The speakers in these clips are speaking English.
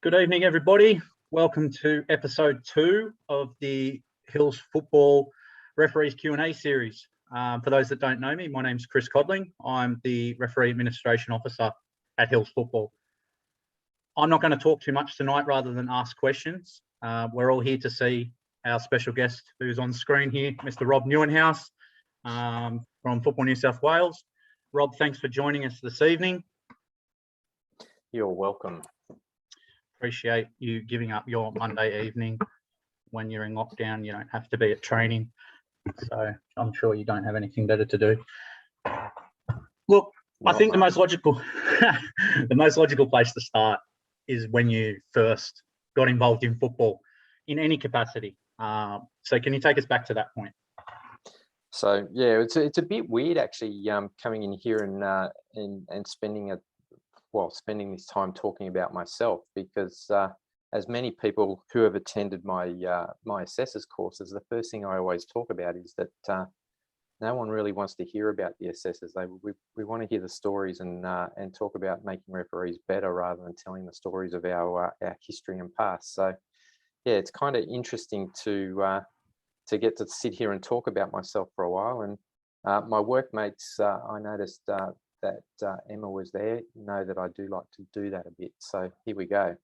Good evening, everybody. Welcome to episode 2 of the Hills Football Referees Q&A series. For those that don't know me, my name's Chris Codling. I'm the Referee Administration Officer at Hills Football. I'm not going to talk too much tonight rather than ask questions. We're all here to see our special guest who's on screen here, Mr. Rob Nieuwenhuis from Football New South Wales. Rob, thanks for joining us this evening. You're welcome. Appreciate you giving up your Monday evening when you're in lockdown. You don't have to be at training, so I'm sure you don't have anything better to do. Look, I think the most logical place to start is when you first got involved in football in any capacity. So can you take us back to that point? So yeah, it's a bit weird actually coming in here and spending this time talking about myself, because as many people who have attended my my assessors courses, the first thing I always talk about is that no one really wants to hear about the assessors. We want to hear the stories and talk about making referees better rather than telling the stories of our history and past. So yeah, it's kind of interesting to get to sit here and talk about myself for a while. And my workmates, I noticed that Emma was there, know that I do like to do that a bit. So here we go.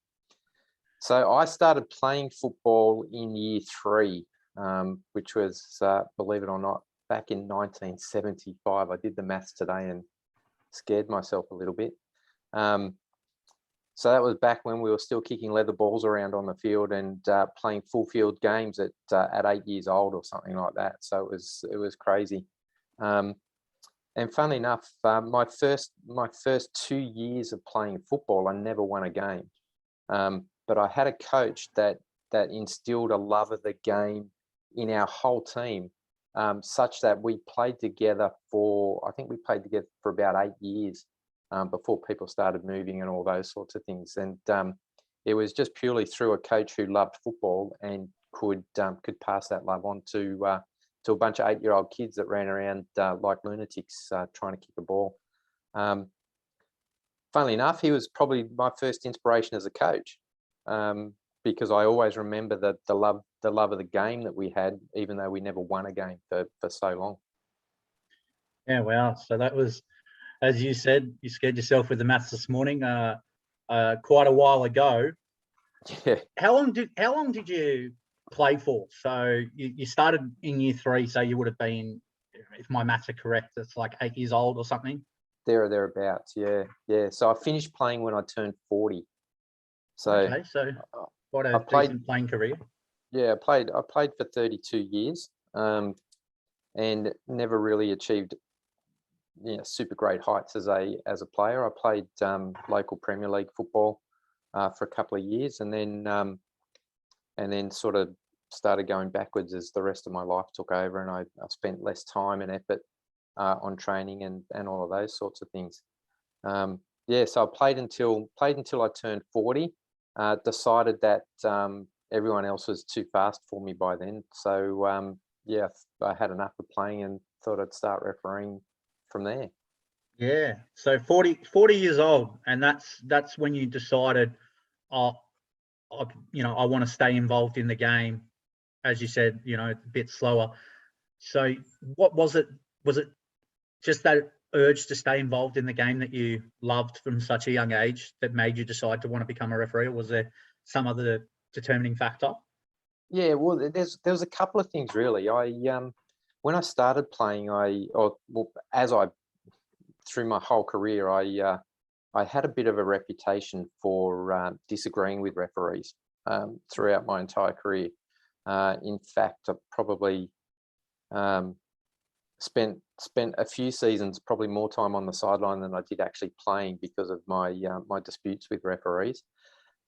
So I started playing football in year 3, which was, believe it or not, back in 1975. I did the maths today and scared myself a little bit. So that was back when we were still kicking leather balls around on the field and playing full field games at 8 years old or something like that. So it was crazy. And funnily enough, my first 2 years of playing football, I never won a game. But I had a coach that instilled a love of the game in our whole team, such that we played together I think we played together for about 8 years before people started moving and all those sorts of things. And it was just purely through a coach who loved football and could pass that love on to a bunch of 8-year-old kids that ran around like lunatics trying to kick a ball. Funnily enough, he was probably my first inspiration as a coach, because I always remember the love of the game that we had, even though we never won a game for so long. Yeah, wow. So that was, as you said, you scared yourself with the maths this morning, quite a while ago. Yeah. How long did you play for? So you started in year 3, so you would have been, if my maths are correct, it's like 8 years old or something. There or thereabouts, yeah. So I finished playing when I turned 40. So okay, so what a decent playing career. Yeah, I played for 32 years, and never really achieved super great heights as a player. I played local Premier League football for a couple of years, and then sort of started going backwards as the rest of my life took over, and I spent less time and effort on training and all of those sorts of things. So I played until I turned 40. Decided that everyone else was too fast for me by then. So I had enough of playing and thought I'd start refereeing from there. Yeah. So 40 years old, and that's when you decided, I want to stay involved in the game. As you said, a bit slower. So what was it? Was it just that urge to stay involved in the game that you loved from such a young age that made you decide to want to become a referee, or was there some other determining factor? Yeah, well, there was a couple of things really. When I started playing, through my whole career, I had a bit of a reputation for disagreeing with referees throughout my entire career. In fact, I probably spent a few seasons, probably more time on the sideline than I did actually playing because of my my disputes with referees.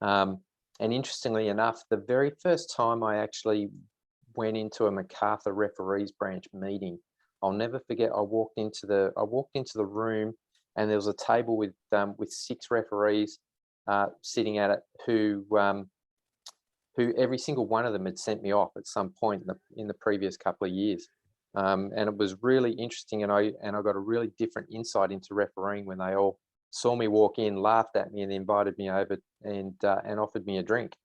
And interestingly enough, the very first time I actually went into a MacArthur referees branch meeting, I'll never forget. I walked into the room, and there was a table with 6 referees sitting at it who every single one of them had sent me off at some point in the previous couple of years. And it was really interesting, and I got a really different insight into refereeing when they all saw me walk in, laughed at me, and invited me over and offered me a drink.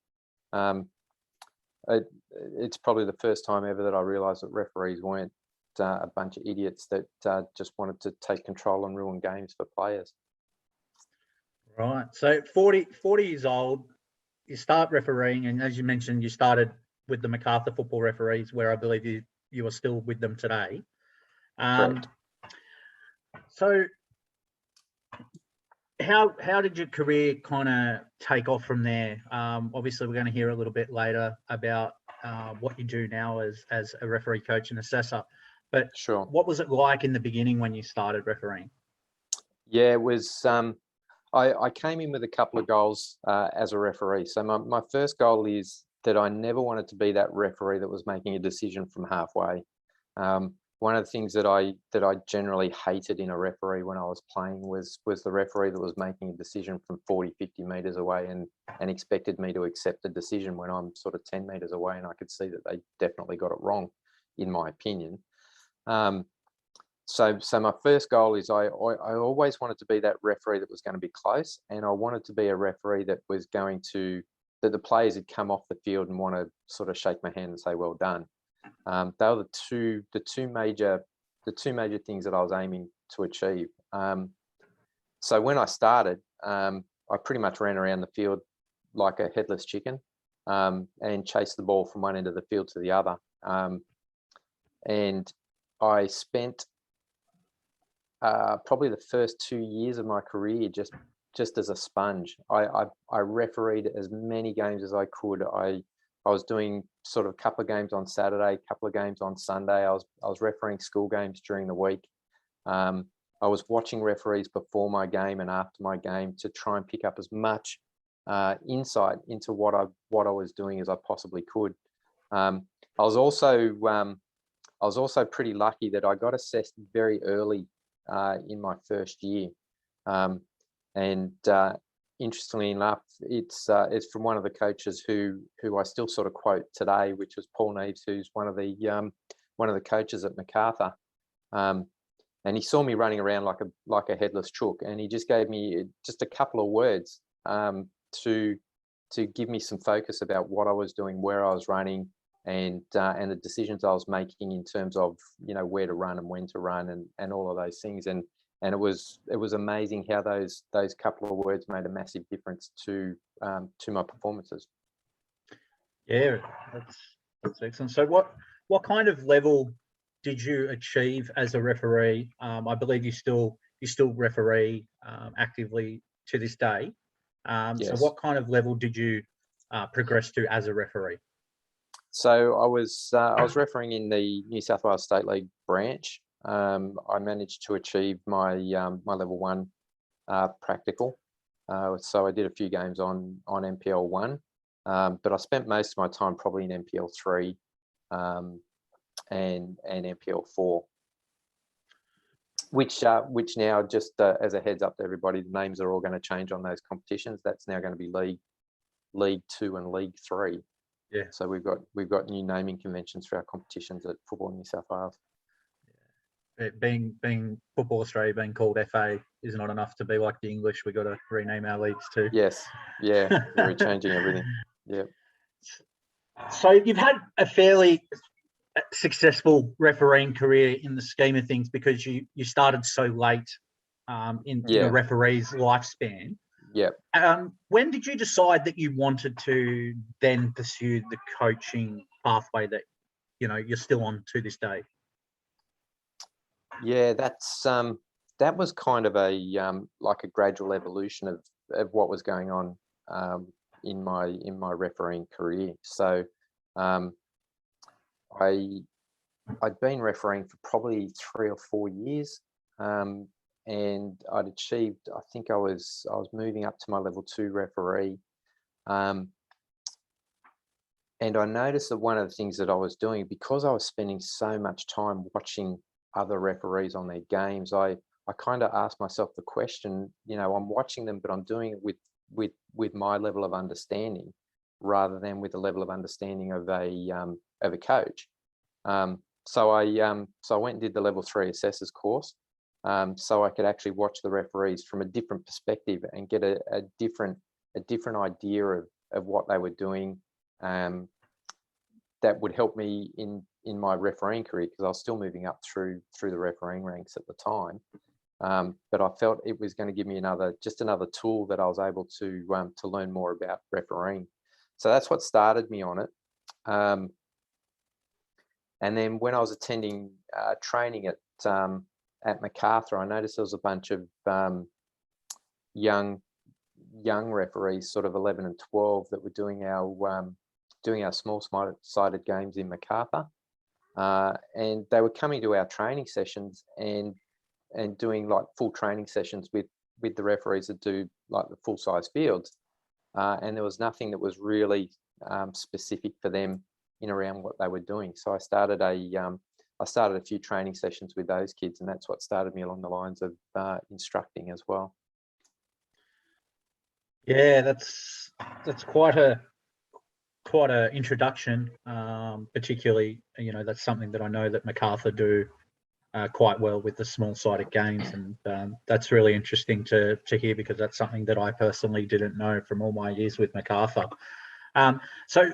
It's probably the first time ever that I realised that referees weren't a bunch of idiots that just wanted to take control and ruin games for players. Right. So 40 years old, you start refereeing, and as you mentioned, you started with the Macarthur football referees, where I believe you are still with them today. Correct. So how did your career kind of take off from there? Obviously, we're going to hear a little bit later about what you do now as a referee, coach, and assessor. But Sure. what was it like in the beginning when you started refereeing? Yeah, it was. I came in with a couple of goals as a referee. So my first goal is that I never wanted to be that referee that was making a decision from halfway. One of the things that I generally hated in a referee when I was playing was the referee that was making a decision from 40, 50 metres away and expected me to accept the decision when I'm sort of 10 metres away, and I could see that they definitely got it wrong, in my opinion. So my first goal is I always wanted to be that referee that was going to be close, and I wanted to be a referee that was going to, that the players had come off the field and want to sort of shake my hand and say, well done. They were the two major things that I was aiming to achieve. So when I started, I pretty much ran around the field like a headless chicken and chased the ball from one end of the field to the other. And I spent probably the first 2 years of my career just as a sponge. I refereed as many games as I could. I was doing sort of a couple of games on Saturday, a couple of games on Sunday. I was refereeing school games during the week. I was watching referees before my game and after my game to try and pick up as much insight into what I was doing as I possibly could. I was also pretty lucky that I got assessed very early in my first year, and interestingly enough, it's from one of the coaches who I still sort of quote today, which was Paul Neves, who's one of the coaches at Macarthur, and he saw me running around like a headless chook, and he just gave me just a couple of words to give me some focus about what I was doing, where I was running, and the decisions I was making in terms of where to run and when to run and all of those things, and it was amazing how those couple of words made a massive difference to my performances. Yeah, that's excellent. So what kind of level did you achieve as a referee? I believe you still referee actively to this day. Yes. So what kind of level did you progress to as a referee? So I was refereeing in the New South Wales State League branch. I managed to achieve my my level 1 practical. So I did a few games on NPL 1, but I spent most of my time probably in NPL 3 and NPL 4. Which now, just as a heads up to everybody, the names are all going to change on those competitions. That's now going to be League 2 and League 3. Yeah. So we've got new naming conventions for our competitions at Football New South Wales. It being Football Australia being called FA is not enough to be like the English. We've got to rename our leagues too. Yes. Yeah. We're changing everything. Yeah. So you've had a fairly successful refereeing career in the scheme of things because you started so late in a referee's lifespan. Yeah. When did you decide that you wanted to then pursue the coaching pathway that you're still on to this day? Yeah, that was kind of a like a gradual evolution of what was going on in my refereeing career. So I'd been refereeing for probably 3 or 4 years, and I'd achieved, I think I was moving up to my level 2 referee, and I noticed that one of the things that I was doing, because I was spending so much time watching other referees on their games, I kind of asked myself the question, I'm watching them, but I'm doing it with my level of understanding rather than with the level of understanding of a coach. So I went and did the level 3 assessors course, so I could actually watch the referees from a different perspective and get a different idea of what they were doing. That would help me in my refereeing career, because I was still moving up through the refereeing ranks at the time. But I felt it was going to give me another tool that I was able to learn more about refereeing. So that's what started me on it. And then when I was attending training at MacArthur, I noticed there was a bunch of young referees, sort of 11 and 12, that were doing our small-sided games in MacArthur, and they were coming to our training sessions and doing like full training sessions with the referees that do like the full-size fields, and there was nothing that was really specific for them in around what they were doing. So I started a few training sessions with those kids, and that's what started me along the lines of instructing as well. Yeah, that's quite a introduction, particularly, that's something that I know that MacArthur do quite well with the small-sided games, and that's really interesting to hear, because that's something that I personally didn't know from all my years with MacArthur. So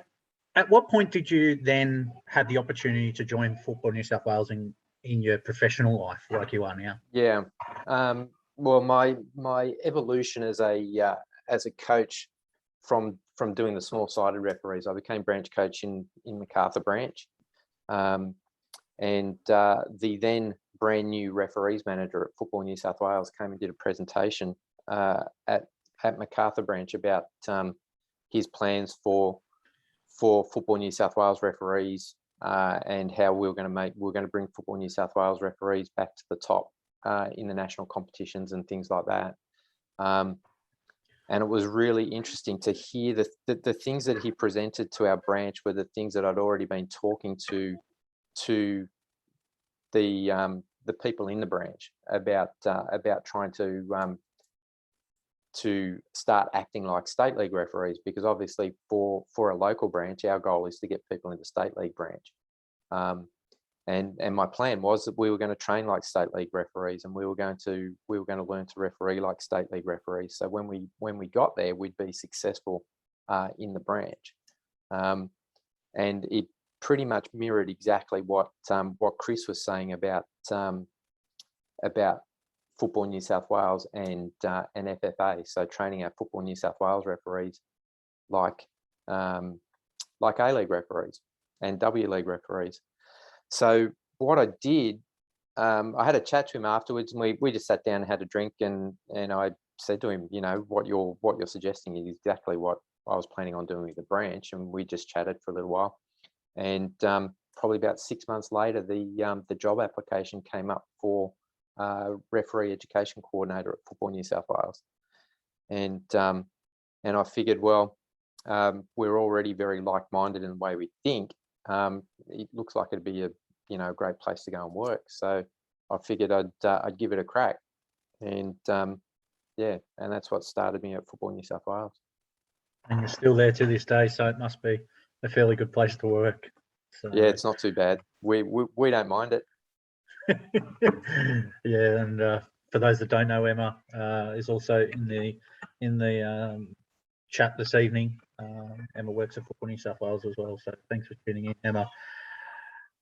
at what point did you then have the opportunity to join Football New South Wales in your professional life, like you are now? Yeah, well, my evolution as a coach from doing the small-sided referees, I became branch coach in MacArthur branch, and the then brand new referees manager at Football New South Wales came and did a presentation at MacArthur branch about his plans for Football New South Wales referees, and how we're going to bring Football New South Wales referees back to the top in the national competitions and things like that. And it was really interesting to hear the things that he presented to our branch were the things that I'd already been talking to the people in the branch about trying to start acting like state league referees, because obviously for a local branch, our goal is to get people into state league branch. And my plan was that we were going to train like state league referees, and we were going to learn to referee like state league referees. So when we got there, we'd be successful in the branch, and it pretty much mirrored exactly what Chris was saying about Football New South Wales and FFA. So training our Football New South Wales referees like A-League referees and W-League referees. So what I did, I had a chat to him afterwards, and we just sat down and had a drink, and I said to him, what you're suggesting is exactly what I was planning on doing with the branch, and we just chatted for a little while. And probably about 6 months later, the job application came up for referee education coordinator at Football New South Wales, and I figured, well, we're already very like-minded in the way we think. It looks like it'd be a great place to go and work. So I figured I'd give it a crack, and yeah, and that's what started me at Football New South Wales. And you're still there to this day, so it must be a fairly good place to work. So. Yeah, it's not too bad. We don't mind it. Yeah, and for those that don't know, Emma is also in the chat this evening. Emma works at Football New South Wales as well, so thanks for tuning in, Emma.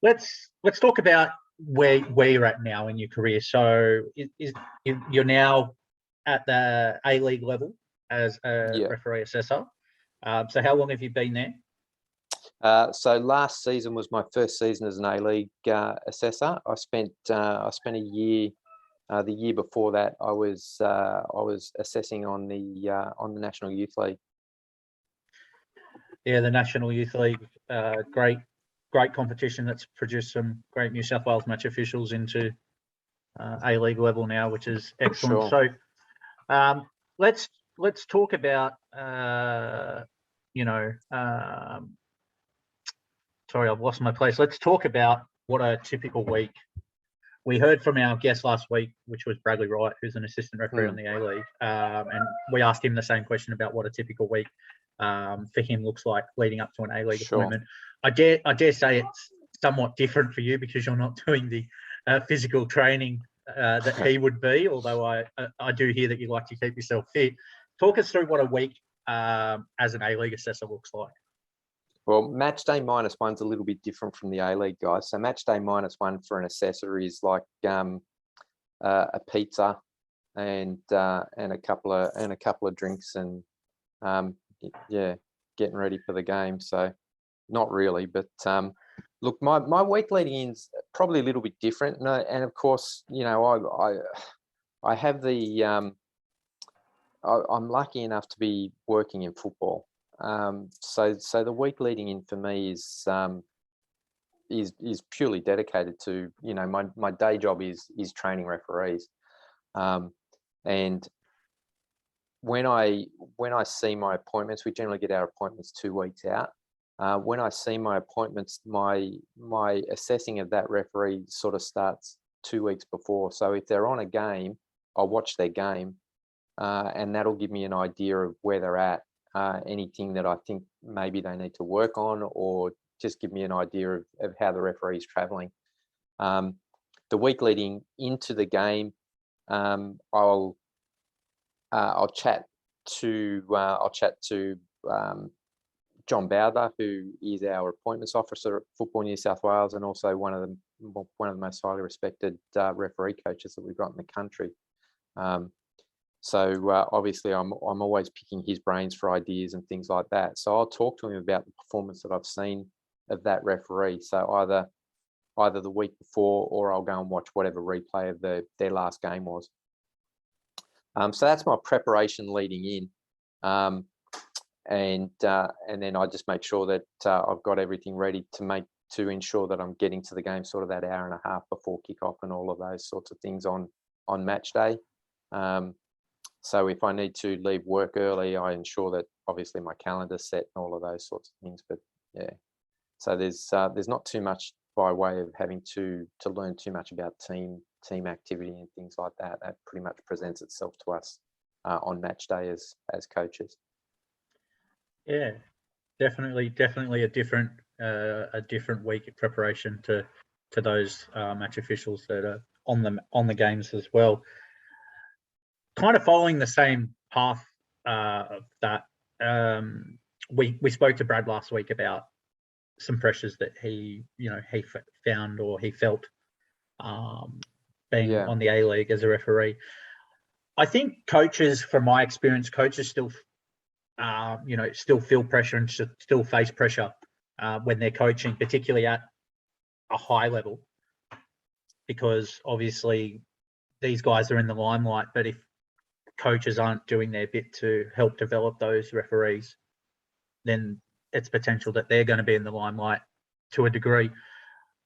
Let's talk about where you're at now in your career. So you're now at the A-League level as a referee assessor. So how long have you been there? So last season was my first season as an A-League assessor. I spent a year. The year before that, I was assessing on the National Youth League. Yeah, the National Youth League, great competition that's produced some great New South Wales match officials into A-League level now, which is excellent. Sure. So let's talk about sorry, I've lost my place. Let's talk about what a typical week. We heard from our guest last week, which was Bradley Wright, who's an assistant referee on the A-League, and we asked him the same question about what a typical week for him looks like leading up to an A-League appointment. I dare say it's somewhat different for you because you're not doing the physical training that he would be, although I do hear that you like to keep yourself fit. Talk us through what a week as an A-League assessor looks like. Well, match day -1's a little bit different from the A-League guys. So match day -1 for an assessor is like a pizza and a couple of drinks and yeah, getting ready for the game. So not really, but look, my week leading in's probably a little bit different, and of course, you know, I have the I'm lucky enough to be working in football. So the week leading in for me is purely dedicated to, you know, my day job is training referees, and when I see my appointments, we generally get our appointments 2 weeks out. When I see my appointments, my assessing of that referee sort of starts 2 weeks before. So if they're on a game, I'll watch their game, and that'll give me an idea of where they're at, anything that I think maybe they need to work on, or just give me an idea of how the referee is traveling. The week leading into the game, I'll chat to John Bowdler, who is our appointments officer at Football New South Wales, and also one of the most highly respected referee coaches that we've got in the country. So obviously, I'm always picking his brains for ideas and things like that. So I'll talk to him about the performance that I've seen of that referee. So either the week before, or I'll go and watch whatever replay of their last game was. So that's my preparation leading in, and then I just make sure that I've got everything ready to ensure that I'm getting to the game sort of that hour and a half before kickoff and all of those sorts of things on match day. So if I need to leave work early, I ensure that obviously my calendar's set and all of those sorts of things. But yeah, so there's not too much by way of having to learn too much about team activity and things like that. That pretty much presents itself to us on match day as coaches. Yeah, definitely a different week of preparation to those match officials that are on the games as well. Kind of following the same path of that, we spoke to Brad last week about some pressures that he found or he felt being on the A-League as a referee. I think coaches, from my experience, coaches still feel pressure and still face pressure when they're coaching, particularly at a high level, because obviously these guys are in the limelight. But if coaches aren't doing their bit to help develop those referees, then it's potential that they're going to be in the limelight to a degree.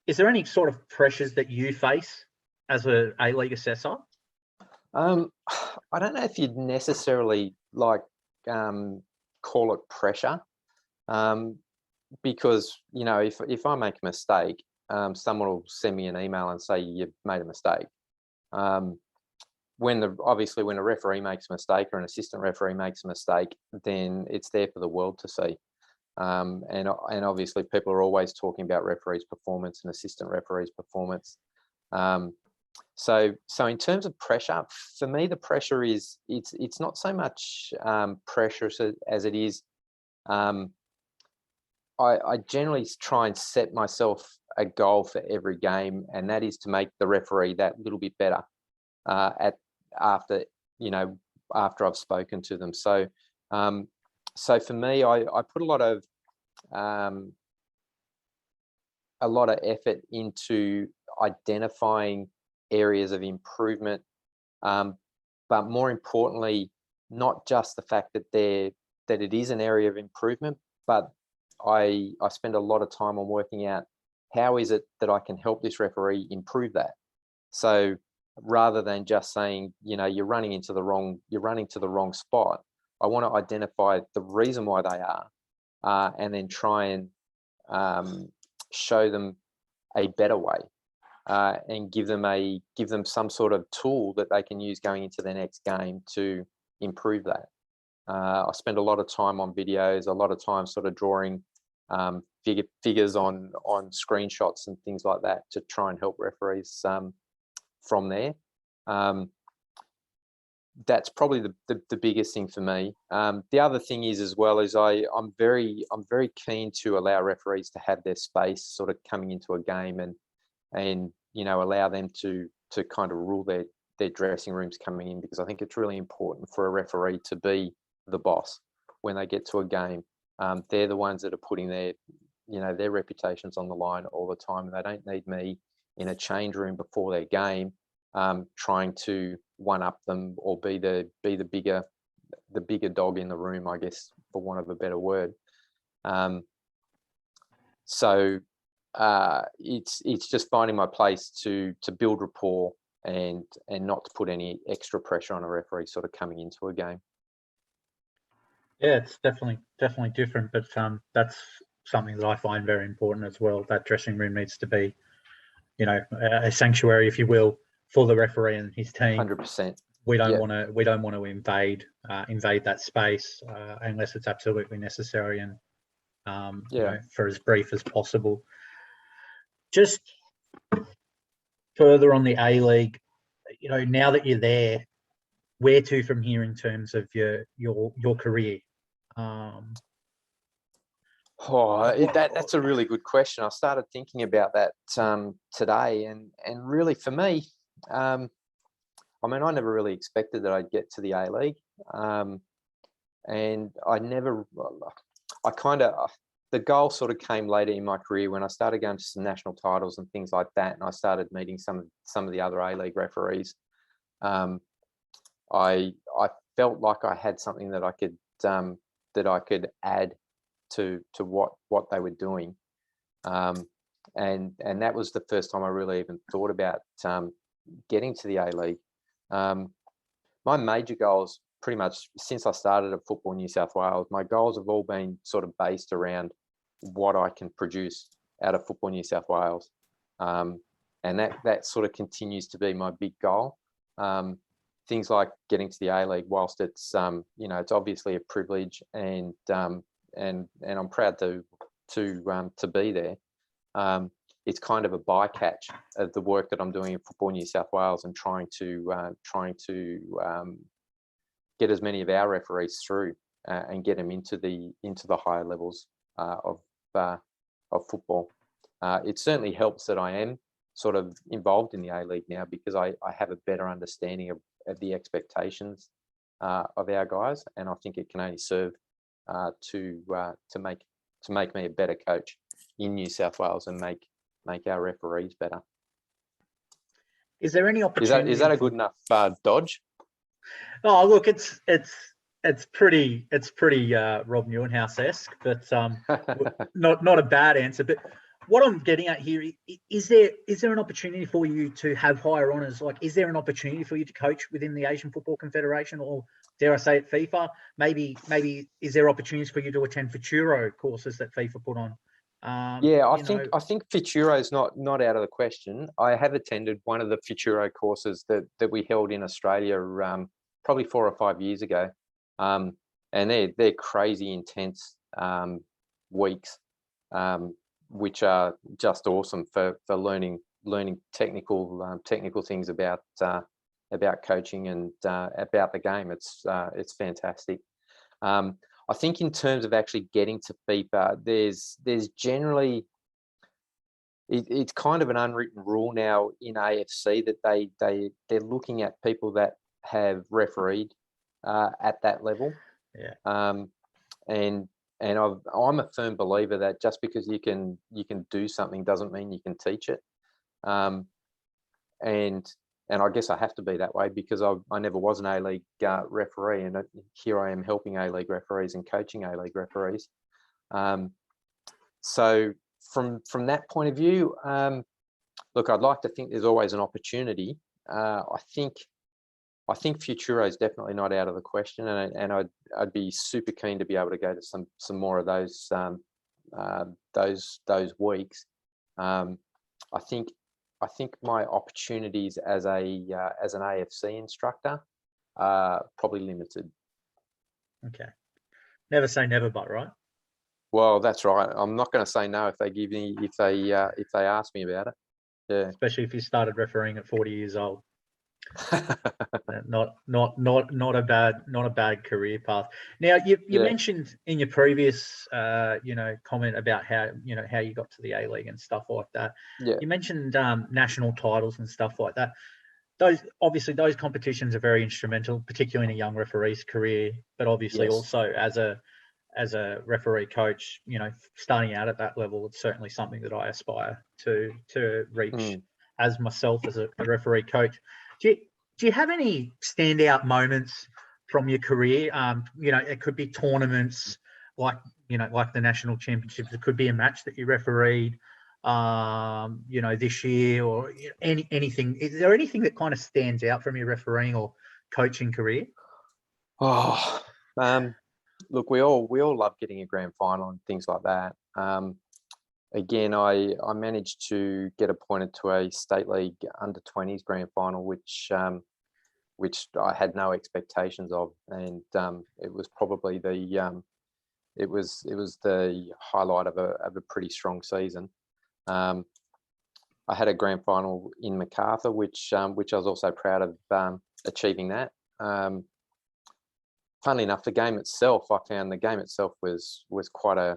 Is there any sort of pressures that you face as a A-League assessor? I don't know if you'd necessarily call it pressure, because, you know, if I make a mistake, someone will send me an email and say you've made a mistake. When a referee makes a mistake, or an assistant referee makes a mistake, then it's there for the world to see. And obviously people are always talking about referees' performance and assistant referees' performance. So in terms of pressure, for me, the pressure is it's not so much pressure as it is. I generally try and set myself a goal for every game, and that is to make the referee that little bit better after I've spoken to them. So for me, I put a lot of effort into identifying areas of improvement, but more importantly, not just the fact that it is an area of improvement, but I spend a lot of time on working out how is it that I can help this referee improve that. So rather than just saying, you know, you're running to the wrong spot, I want to identify the reason why they are, and then try and show them a better way, and give them some sort of tool that they can use going into their next game to improve that. I spend a lot of time on videos, a lot of time sort of drawing figures on screenshots and things like that to try and help referees from there. That's probably the biggest thing for me. The other thing is as well is I'm very keen to allow referees to have their space sort of coming into a game, and allow them to kind of rule their dressing rooms coming in, because I think it's really important for a referee to be the boss when they get to a game. They're the ones that are putting their reputations on the line all the time, and they don't need me in a change room before their game trying to one up them or be the bigger dog in the room, I guess, for want of a better word. So it's just finding my place to build rapport and not to put any extra pressure on a referee sort of coming into a game. Yeah, it's definitely different, but that's something that I find very important as well. That dressing room needs to be, a sanctuary, if you will, for the referee and his team. 100%. We don't want to invade that space unless it's absolutely necessary, and for as brief as possible. Just further on the A-League, now that you're there, where to from here in terms of your career? That's a really good question. I started thinking about that today, and really for me, I never really expected that I'd get to the A-League, and the goal sort of came later in my career when I started going to some national titles and things like that, and I started meeting some of the other A-League referees. I felt like I had something that I could add to what they were doing, and that was the first time I really even thought about getting to the A-League. My major goals, pretty much since I started at Football New South Wales, my goals have all been sort of based around what I can produce out of Football New South Wales, and that sort of continues to be my big goal. Things like getting to the A-League, whilst it's it's obviously a privilege, and I'm proud to be there. It's kind of a bycatch of the work that I'm doing in Football New South Wales, and trying to get as many of our referees through and get them into the higher levels of football. It certainly helps that I am sort of involved in the A-League now, because I have a better understanding of the expectations of our guys, and I think it can only serve to make me a better coach in New South Wales and make our referees better. Is there any opportunity? Is that a good enough dodge? Oh, look, it's pretty Rob Nieuwenhuis-esque, but not a bad answer. But what I'm getting at here is there an opportunity for you to have higher honours? Like, is there an opportunity for you to coach within the Asian Football Confederation, or dare I say it, FIFA? Maybe is there opportunities for you to attend Futuro courses that FIFA put on? I think Futuro is not out of the question. I have attended one of the Futuro courses that we held in Australia probably 4 or 5 years ago, and they're crazy intense weeks, which are just awesome for learning technical things about coaching and about the game. It's fantastic. I think in terms of actually getting to FIFA, there's generally it's kind of an unwritten rule now in AFC that they're looking at people that have refereed at that level. Yeah. And I'm a firm believer that just because you can do something doesn't mean you can teach it. And I guess I have to be that way, because I never was an A-League referee, and here I am helping A-League referees and coaching A-League referees. So from that point of view, look, I'd like to think there's always an opportunity. I think Futuro is definitely not out of the question, and I'd be super keen to be able to go to some more of those weeks. I think my opportunities as an AFC instructor are probably limited. Okay. Never say never, but right? Well, that's right. I'm not going to say no if they ask me about it. Yeah. Especially if you started refereeing at 40 years old. Not a bad career path. Now you Yeah. mentioned in your previous comment about how you got to the A League and stuff like that. Yeah. You mentioned national titles and stuff like that. Those competitions are very instrumental, particularly in a young referee's career, but obviously Yes. also as a referee coach, starting out at that level, it's certainly something that I aspire to reach as myself as a referee coach. Do you have any standout moments from your career? It could be tournaments like the national championships. It could be a match that you refereed, this year, or anything. Is there anything that kind of stands out from your refereeing or coaching career? Oh, look, we all love getting a grand final and things like that. Again, I managed to get appointed to a state league under-20s grand final, which I had no expectations of, and it was probably the highlight of a pretty strong season. I had a grand final in Macarthur, which I was also proud of achieving that. Funnily enough, I found the game itself was quite a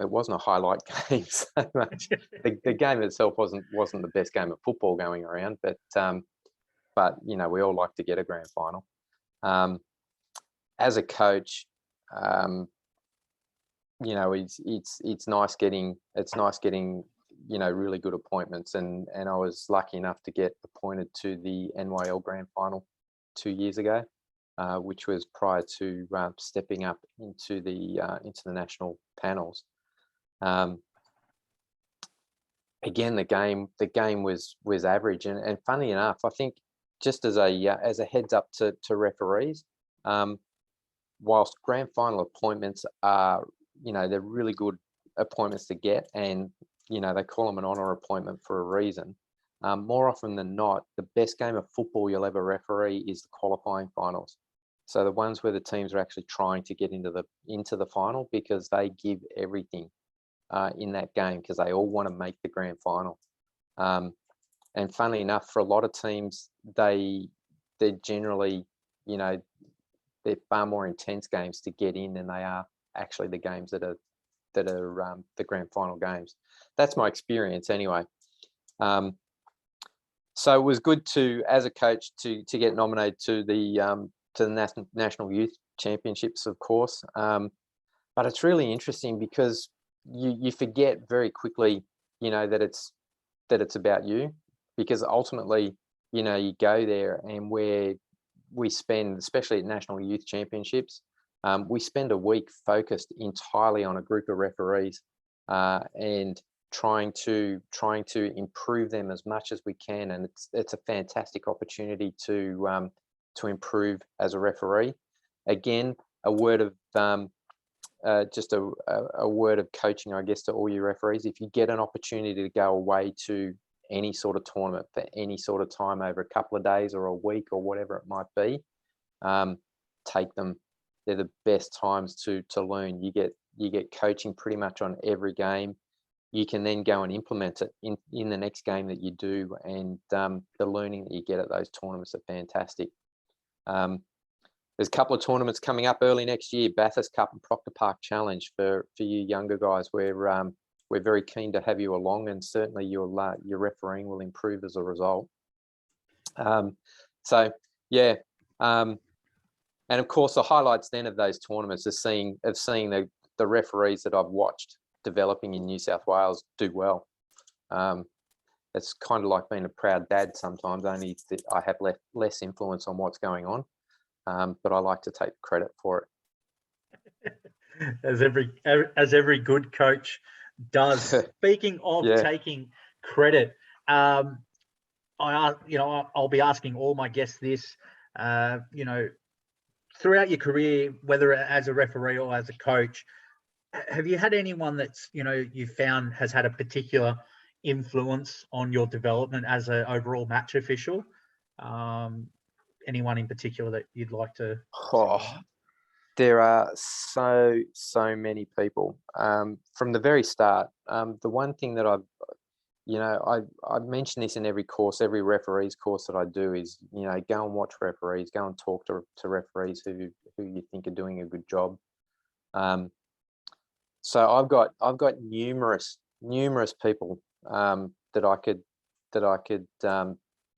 it wasn't a highlight game so much. The game itself wasn't the best game of football going around, but we all like to get a grand final. As a coach, it's nice getting really good appointments, and I was lucky enough to get appointed to the NYL grand final 2 years ago, which was prior to stepping up into the national panels. Again, the game was average, and funny enough, I think just as a heads up to referees, whilst grand final appointments are, they're really good appointments to get, and they call them an honour appointment for a reason. More often than not, the best game of football you'll ever referee is the qualifying finals. So the ones where the teams are actually trying to get into the final, because they give everything in that game, because they all want to make the grand final. And funnily enough, for a lot of teams, they're generally, they're far more intense games to get in than they are actually the games that are the grand final games. That's my experience anyway. So it was good to, as a coach, to get nominated to the National Youth Championships, of course. But it's really interesting because you forget very quickly, that it's about you, because ultimately, you go there, and where we spend, especially at National Youth Championships, we spend a week focused entirely on a group of referees, and trying to improve them as much as we can, and it's a fantastic opportunity to improve as a referee. Again, a word of just a word of coaching, I guess, to all your referees. If you get an opportunity to go away to any sort of tournament for any sort of time over a couple of days or a week or whatever it might be, take them. They're the best times to learn. You get coaching pretty much on every game. You can then go and implement it in the next game that you do, and the learning that you get at those tournaments are fantastic. There's a couple of tournaments coming up early next year, Bathurst Cup and Proctor Park Challenge for you younger guys. We're very keen to have you along, and certainly your refereeing will improve as a result. So yeah, and of course the highlights then of those tournaments is seeing the referees that I've watched developing in New South Wales do well. It's kind of like being a proud dad sometimes, only that I have less influence on what's going on, but I like to take credit for it. As every good coach does. Speaking of taking credit, I'll be asking all my guests this. Throughout your career, whether as a referee or as a coach, have you had anyone that's you found has had a particular influence on your development as an overall match official? Anyone in particular that you'd like to? There are so many people. From the very start, the one thing that you know, I mention this in every course, every referees course that I do is, you know, go and watch referees, go and talk to referees who you think are doing a good job. So I've got numerous people that I could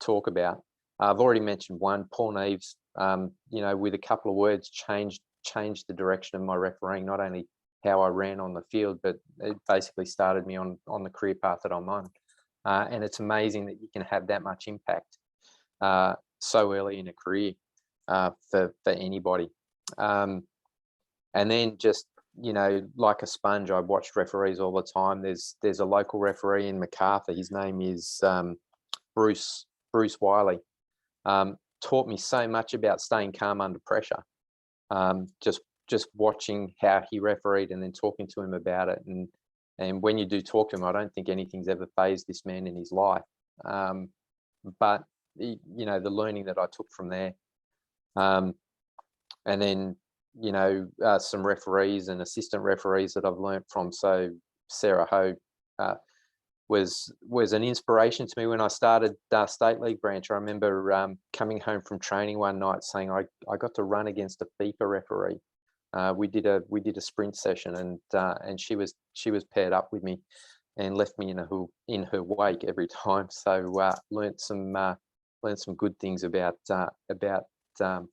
talk about. I've already mentioned one, Paul Neves. You know, with a couple of words, changed the direction of my refereeing. Not only how I ran on the field, but it basically started me on the career path that I'm on. And it's amazing that you can have that much impact so early in a career for anybody. And then just, you know, like a sponge, I watched referees all the time. There's a local referee in Macarthur. His name is Bruce Wiley. Taught me so much about staying calm under pressure. Just watching how he refereed and then talking to him about it. And when you do talk to him, I don't think anything's ever fazed this man in his life. But you know, the learning that I took from there, and then, you know, some referees and assistant referees that I've learned from. So Sarah Ho was an inspiration to me when I started State League branch. I remember coming home from training one night saying I got to run against a FIFA referee. We did a sprint session, and she was paired up with me and left me in her wake every time. So learnt some good things about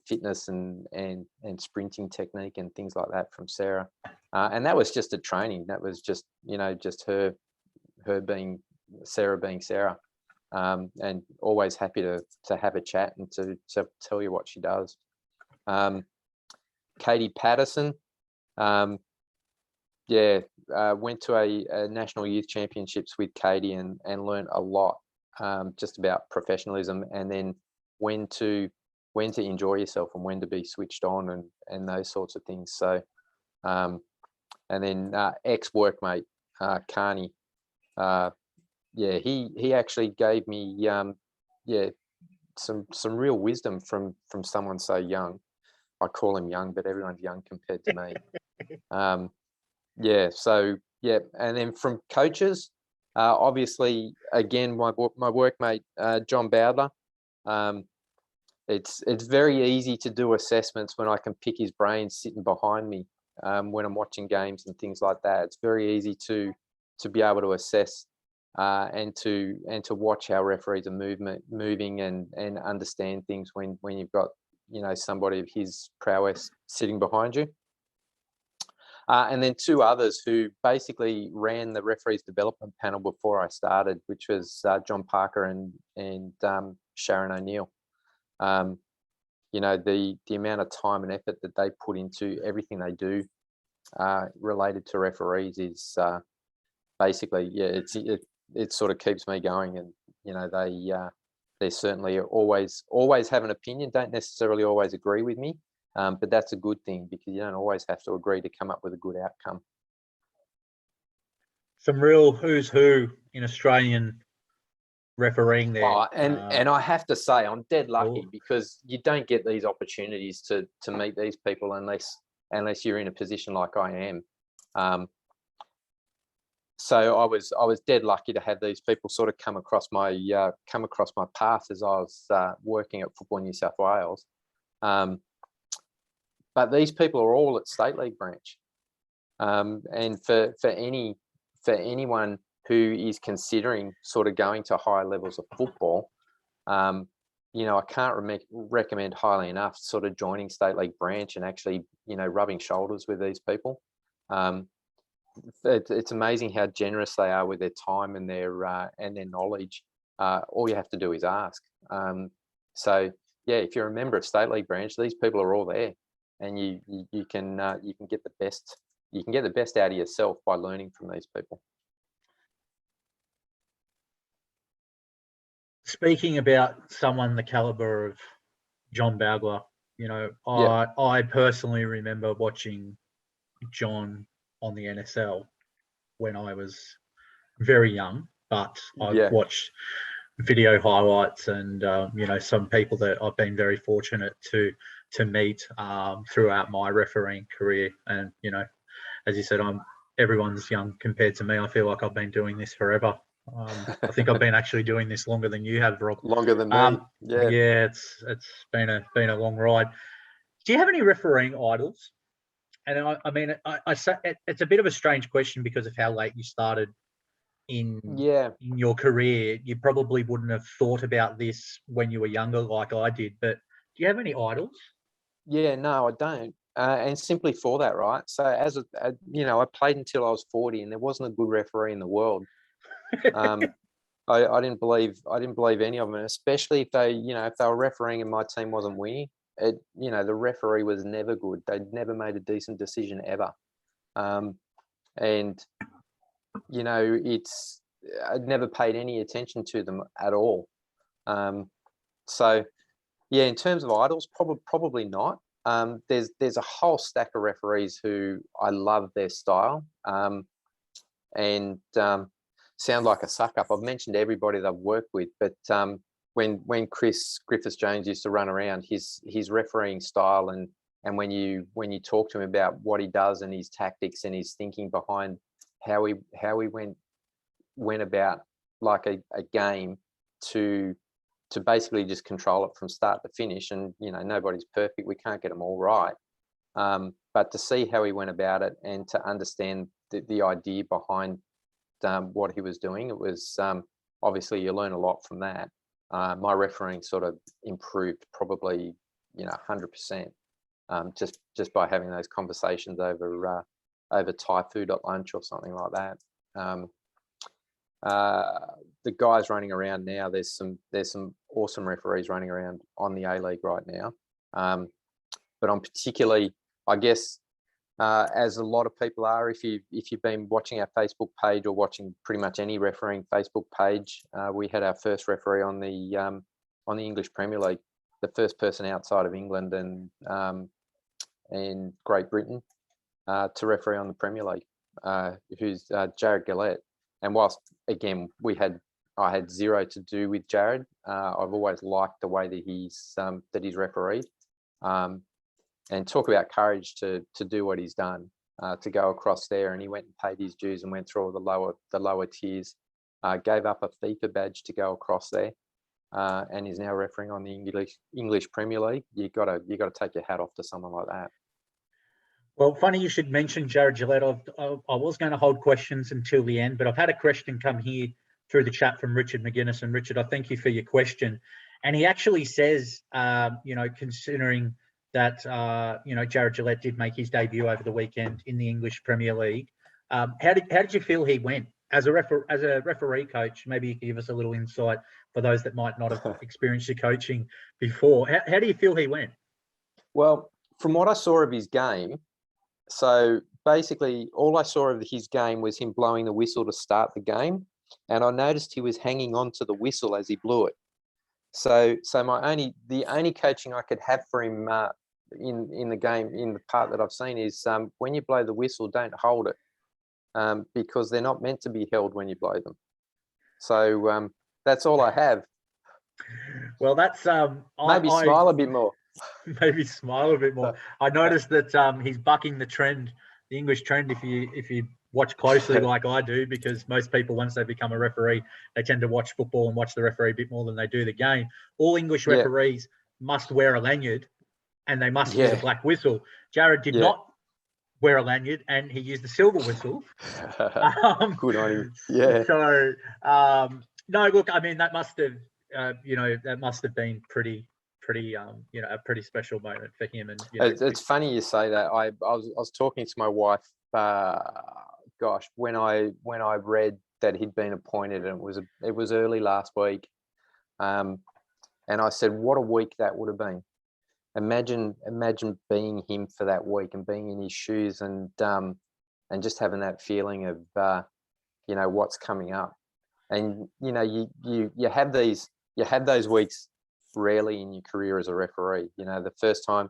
fitness and sprinting technique and things like that from Sarah. And that was just a training. That was just, you know, just her being Sarah, and always happy to have a chat and to tell you what she does. Katie Patterson, went to a national youth championships with Katie and learned a lot just about professionalism, and then when to enjoy yourself and when to be switched on and those sorts of things. So, and then ex-workmate Carney, he actually gave me some real wisdom from someone so young. I call him young, but everyone's young compared to me. And then from coaches, obviously, again, my workmate John Bowdler. It's very easy to do assessments when I can pick his brain sitting behind me when I'm watching games and things like that. It's very easy to be able to assess and to watch how referees are moving and understand things when you've got, you know, somebody of his prowess sitting behind you. And then two others who basically ran the referees development panel before I started, which was John Parker and Sharon O'Neill. You know, the amount of time and effort that they put into everything they do related to referees is basically, it sort of keeps me going. And, you know, they certainly always have an opinion, don't necessarily always agree with me, but that's a good thing because you don't always have to agree to come up with a good outcome. Some real who's who in Australian refereeing there. And I have to say, I'm dead lucky because you don't get these opportunities to meet these people unless you're in a position like I am. So I was dead lucky to have these people sort of come across my path as I was working at Football New South Wales. But these people are all at State League branch, and for anyone who is considering sort of going to higher levels of football, you know, I can't recommend highly enough sort of joining State League branch and actually, you know, rubbing shoulders with these people. It's amazing how generous they are with their time and their knowledge. All you have to do is ask. So yeah, if you're a member of State League branch, these people are all there, and you can get the best. You can get the best out of yourself by learning from these people. Speaking about someone the caliber of John Bowdler, you know, I personally remember watching John on the NSL when I was very young, but I've watched video highlights and you know, some people that I've been very fortunate to meet throughout my refereeing career. And you know, as you said, everyone's young compared to me. I feel like I've been doing this forever. I think I've been actually doing this longer than you have, Rob. Longer than me. Yeah, it's been a long ride. Do you have any refereeing idols? And I mean, I say it's a bit of a strange question because of how late you started in your career. You probably wouldn't have thought about this when you were younger, like I did. But do you have any idols? Yeah, no, I don't. And simply for that, right? So as I played until I was 40, and there wasn't a good referee in the world. I didn't believe any of them, especially if if they were refereeing and my team wasn't winning. The referee was never good. They'd never made a decent decision ever. And I'd never paid any attention to them at all. So yeah, in terms of idols, probably not. There's a whole stack of referees who I love their style, and sound like a suck up. I've mentioned everybody that I've worked with, but when Chris Griffiths-Jones used to run around, his refereeing style and when you talk to him about what he does and his tactics and his thinking behind how he went about like a game to basically just control it from start to finish. And nobody's perfect, we can't get them all right, but to see how he went about it and to understand the idea behind what he was doing, it was obviously you learn a lot from that. My refereeing sort of improved probably 100%, just by having those conversations over Thai food at lunch or something like that. The guys running around now, there's some awesome referees running around on the A-League right now, but I'm particularly, I guess, as a lot of people are, if you've been watching our Facebook page or watching pretty much any refereeing Facebook page, we had our first referee on the English Premier League, the first person outside of England and Great Britain to referee on the Premier League, who's Jared Galette. And whilst again I had zero to do with Jared, I've always liked the way that he's refereed. And talk about courage to do what he's done, to go across there, and he went and paid his dues and went through all the lower tiers, gave up a FIFA badge to go across there, and is now refereeing on the English Premier League. You got to take your hat off to someone like that. Well, funny you should mention Jared Gillette. I was going to hold questions until the end, but I've had a question come here through the chat from Richard McGuinness. And Richard, I thank you for your question. And he actually says, considering that, Jared Gillette did make his debut over the weekend in the English Premier League. How did you feel he went as a referee coach? Maybe you could give us a little insight for those that might not have experienced your coaching before. How do you feel he went? Well, from what I saw of his game, so basically all I saw of his game was him blowing the whistle to start the game, and I noticed he was hanging on to the whistle as he blew it. So the only coaching I could have for him in the game, in the part that I've seen, is when you blow the whistle, don't hold it, because they're not meant to be held when you blow them. So that's all I have. Well, that's maybe smile a bit more. Maybe smile a bit more. I noticed that he's bucking the trend, the English trend. If you watch closely, like I do, because most people, once they become a referee, they tend to watch football and watch the referee a bit more than they do the game. All English referees must wear a lanyard, and they must use a black whistle. Jared did not wear a lanyard, and he used the silver whistle. Good on him. Yeah. So no, look, I mean, that must have that must have been pretty a pretty special moment for him. And it's funny you say that. I was talking to my wife, when I read that he'd been appointed, and it was early last week, and I said, what a week that would have been. Imagine being him for that week and being in his shoes, and just having that feeling of what's coming up. And you have those weeks rarely in your career as a referee. The first time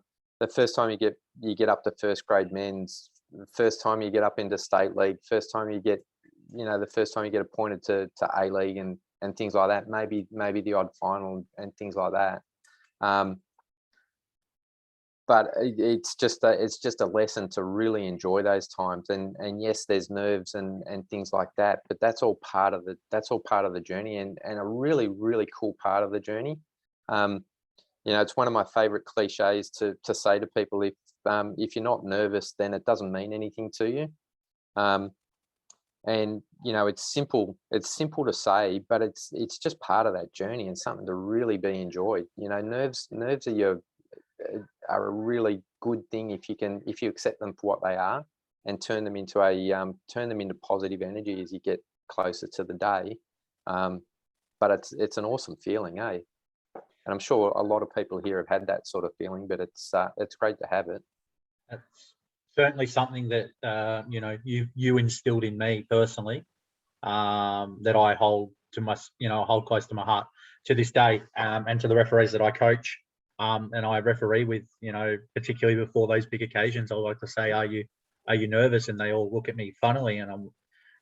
you get up to first grade men's, the first time you get up into state league, first time you get appointed to A League and things like that, maybe the odd final and things like that. but it's just a lesson to really enjoy those times. And yes, there's nerves and things like that, but that's all part of the journey, and a really, really cool part of the journey. It's one of my favorite cliches to say to people, if you're not nervous, then it doesn't mean anything to you. And it's simple to say, but it's just part of that journey and something to really be enjoyed. Nerves are a really good thing if you accept them for what they are and turn them into positive energy as you get closer to the day. But it's an awesome feeling, eh? And I'm sure a lot of people here have had that sort of feeling, but it's great to have it. That's certainly something that you instilled in me personally, that I hold close to my heart to this day, and to the referees that I coach, and I referee with. Particularly before those big occasions, I like to say, "Are you nervous?" And they all look at me funnily, and I'm,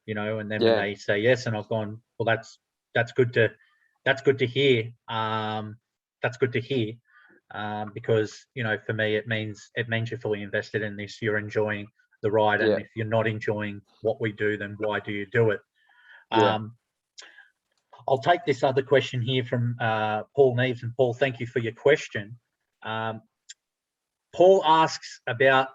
and then when they say yes, and I've gone, well, that's good to hear. That's good to hear. Because for me it means you're fully invested in this, you're enjoying the ride, and if you're not enjoying what we do, then why do you do it? I'll take this other question here from Paul Neves. And Paul, thank you for your question. Paul asks about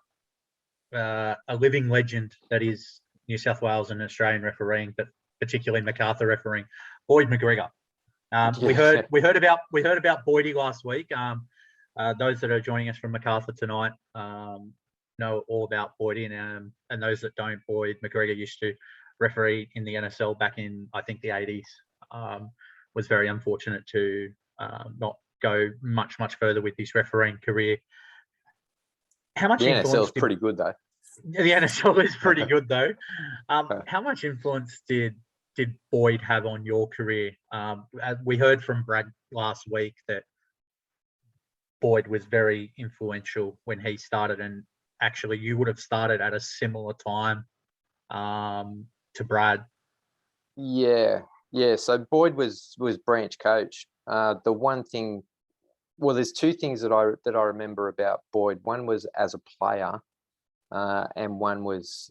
a living legend that is New South Wales and Australian refereeing, but particularly Macarthur refereing, Boyd McGregor. We heard about Boydie last week. Those that are joining us from Macarthur tonight know all about Boydie, and those that don't, Boyd McGregor used to referee in the NSL back in, I think, the 80s. Was very unfortunate to not go much further with his refereeing career. How much influence? The NSL is pretty good, though. The NSL is pretty good, though. How much influence did Boyd have on your career? We heard from Brad last week that Boyd was very influential when he started, and actually you would have started at a similar time to Brad. So Boyd was branch coach. The one thing, well, there's two things that I remember about Boyd. One was as a player, and one was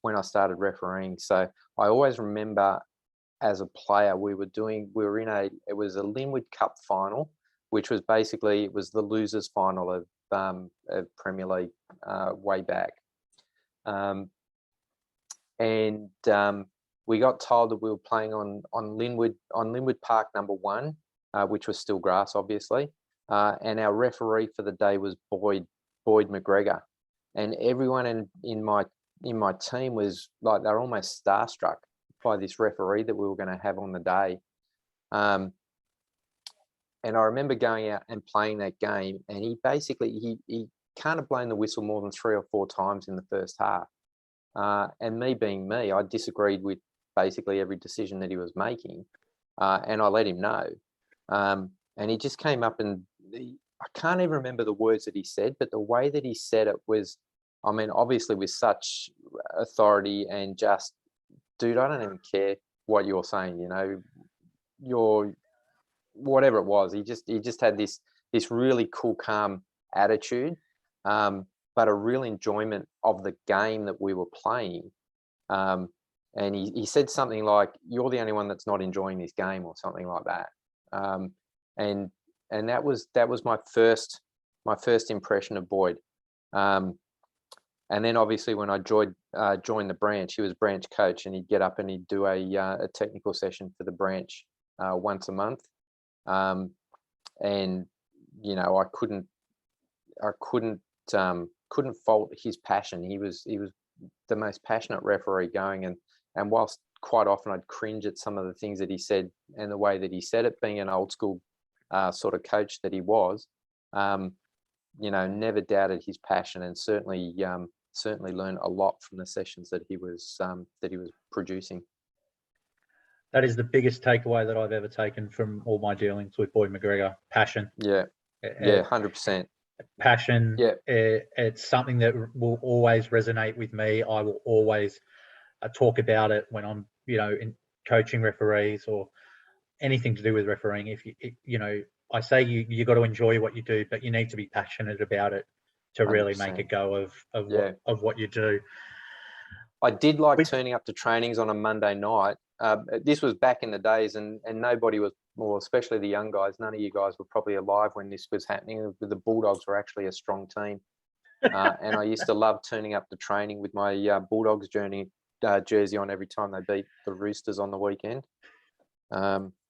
when I started refereeing. So I always remember as a player, it was a Linwood Cup final, which was basically, it was the losers final of Premier League way back. And we got told that we were playing on Linwood Park number 1, which was still grass, obviously. And our referee for the day was Boyd McGregor. And everyone in my team was like, they're almost starstruck by this referee that we were going to have on the day. And I remember going out and playing that game, and he basically, he can't have blown the whistle more than 3 or 4 times in the first half. And me being me, I disagreed with basically every decision that he was making, and I let him know. And he just came up and I can't even remember the words that he said, but the way that he said it was, I mean, obviously with such authority and just, dude, I don't even care what you're saying, you're whatever it was. He just had this really cool, calm attitude, but a real enjoyment of the game that we were playing. And he said something like, "You're the only one that's not enjoying this game," or something like that. And that was my first impression of Boyd. And then obviously when I joined the branch, he was branch coach, and he'd get up and he'd do a technical session for the branch once a month. And I couldn't fault his passion. He was the most passionate referee going, and whilst quite often I'd cringe at some of the things that he said and the way that he said it, being an old school sort of coach that he was, never doubted his passion, and certainly learned a lot from the sessions that he was producing. That is the biggest takeaway that I've ever taken from all my dealings with Boyd McGregor. Passion. Yeah, 100%. Passion. Yeah. It's something that will always resonate with me. I will always talk about it when I'm, in coaching referees or anything to do with refereeing. If I say you got to enjoy what you do, but you need to be passionate about it. to really make a 100%. go of what you do. I did like turning up to trainings on a Monday night. This was back in the days, and nobody was, more especially the young guys. None of you guys were probably alive when this was happening. The Bulldogs were actually a strong team, and I used to love turning up to training with my Bulldogs jersey on every time they beat the Roosters on the weekend.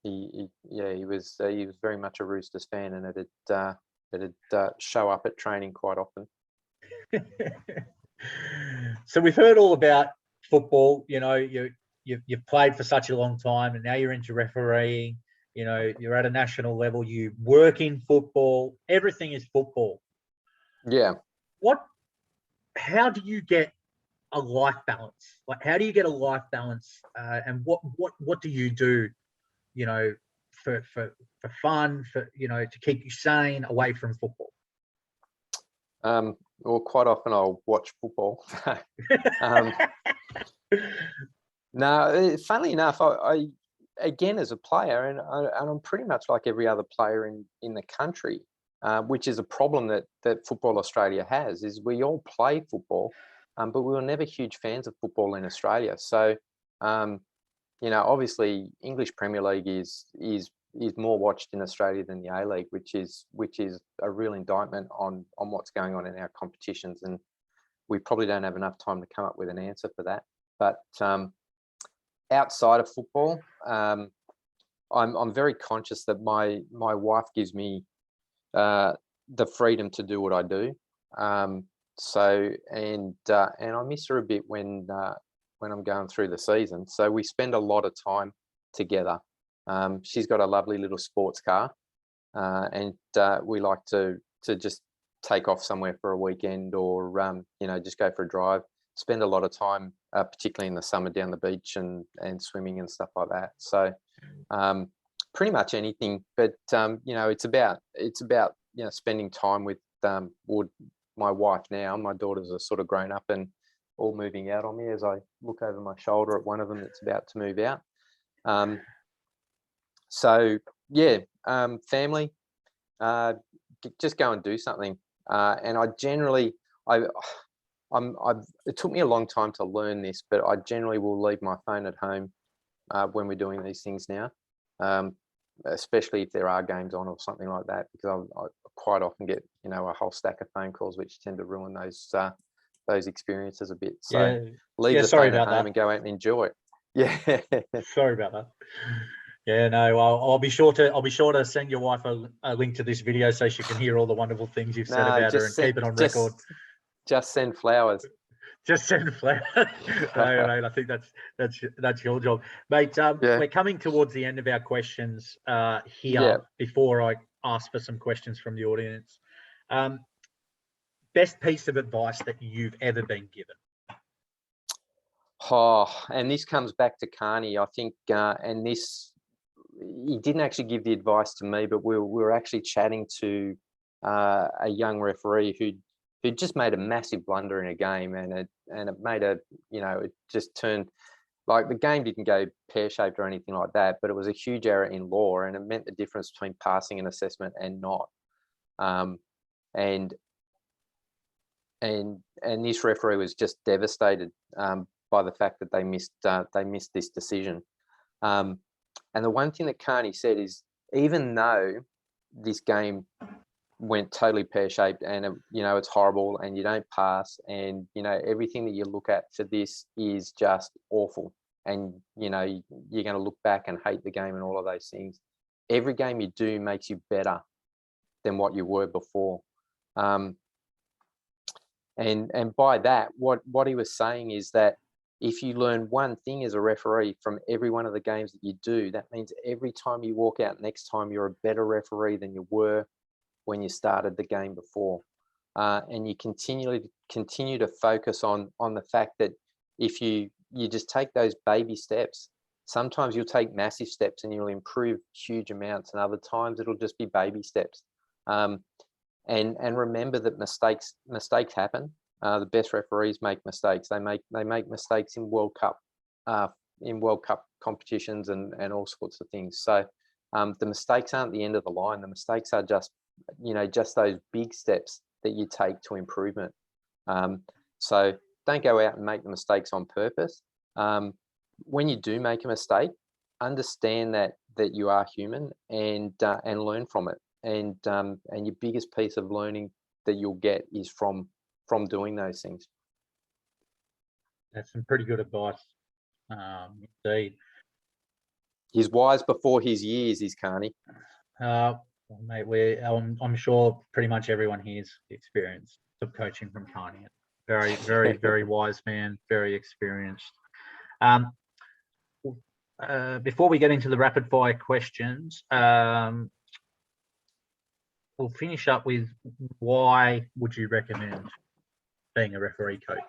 He was very much a Roosters fan, and it'd show up at training quite often. So we've heard all about football. You know, you've played for such a long time, and now you're into refereeing. You know, you're at a national level. You work in football. Everything is football. Yeah. How do you get a life balance? Like, how do you get a life balance? And what do you do? You know, for fun, to keep you sane away from football. Well, quite often I'll watch football. No, funnily enough, I again, as a player, and I'm pretty much like every other player in the country, which is a problem that Football Australia has, is we all play football, but we were never huge fans of football in Australia. So, obviously, English Premier League is more watched in Australia than the A-League, which is a real indictment on what's going on in our competitions, and we probably don't have enough time to come up with an answer for that. But outside of football, I'm very conscious that my wife gives me the freedom to do what I do. So I miss her a bit when I'm going through the season. So we spend a lot of time together. She's got a lovely little sports car, and we like to just take off somewhere for a weekend, or just go for a drive. Spend a lot of time, particularly in the summer, down the beach and swimming and stuff like that. So pretty much anything. But it's about spending time with my wife now. My daughters are sort of grown up and all moving out on me as I look over my shoulder at one of them that's about to move out. So yeah, family, just go and do something. And I generally, it took me a long time to learn this, but I generally will leave my phone at home when we're doing these things now, especially if there are games on or something like that, because I quite often get a whole stack of phone calls which tend to ruin those experiences a bit. So leave the phone at home and go out and enjoy it. Yeah. Sorry about that. Yeah, no, I'll be sure to send your wife a link to this video so she can hear all the wonderful things you've said about her and keep it on record. Just send flowers. Just send flowers. No, mate, I think that's your job, mate. We're coming towards the end of our questions here. Before I ask for some questions from the audience, best piece of advice that you've ever been given? And this comes back to Carney, I think, and this, he didn't actually give the advice to me, but we were actually chatting to a young referee who just made a massive blunder in a game, and it made it just turned, like, the game didn't go pear-shaped or anything like that, but it was a huge error in law, and it meant the difference between passing an assessment and not. And this referee was just devastated by the fact that they missed this decision. And the one thing that Carney said is, even though this game went totally pear-shaped and it's horrible and you don't pass, and everything that you look at for this is just awful, and you're going to look back and hate the game and all of those things, every game you do makes you better than what you were before. And by that, what he was saying is that if you learn one thing as a referee from every one of the games that you do, that means every time you walk out next time, you're a better referee than you were when you started the game before. And you continue to focus on the fact that if you just take those baby steps, sometimes you'll take massive steps and you'll improve huge amounts, and other times it'll just be baby steps. And remember that mistakes happen. The best referees make mistakes. They make mistakes in World Cup competitions and all sorts of things. So the mistakes aren't the end of the line. The mistakes are just those big steps that you take to improvement. So don't go out and make the mistakes on purpose. When you do make a mistake, understand that you are human and learn from it. And your biggest piece of learning that you'll get is from doing those things. That's some pretty good advice, indeed. He's wise before his years, is Carney. Well, mate, I'm sure pretty much everyone here's experienced of coaching from Carney. Very, very, very wise man, very experienced. Before we get into the rapid fire questions, we'll finish up with why would you recommend being a referee coach?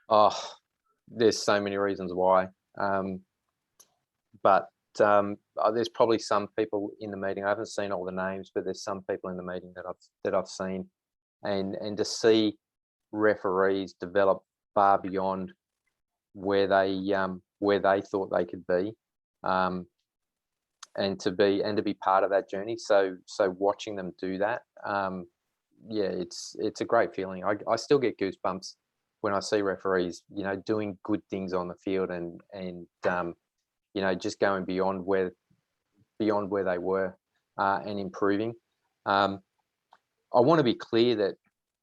Oh, there's so many reasons why. But there's probably some people in the meeting. I haven't seen all the names, but there's some people in the meeting that I've seen, and to see referees develop far beyond where they thought they could be, and to be part of that journey. So watching them do that, yeah, it's a great feeling. I still get goosebumps when I see referees, doing good things on the field and just going beyond where they were, and improving. I want to be clear that,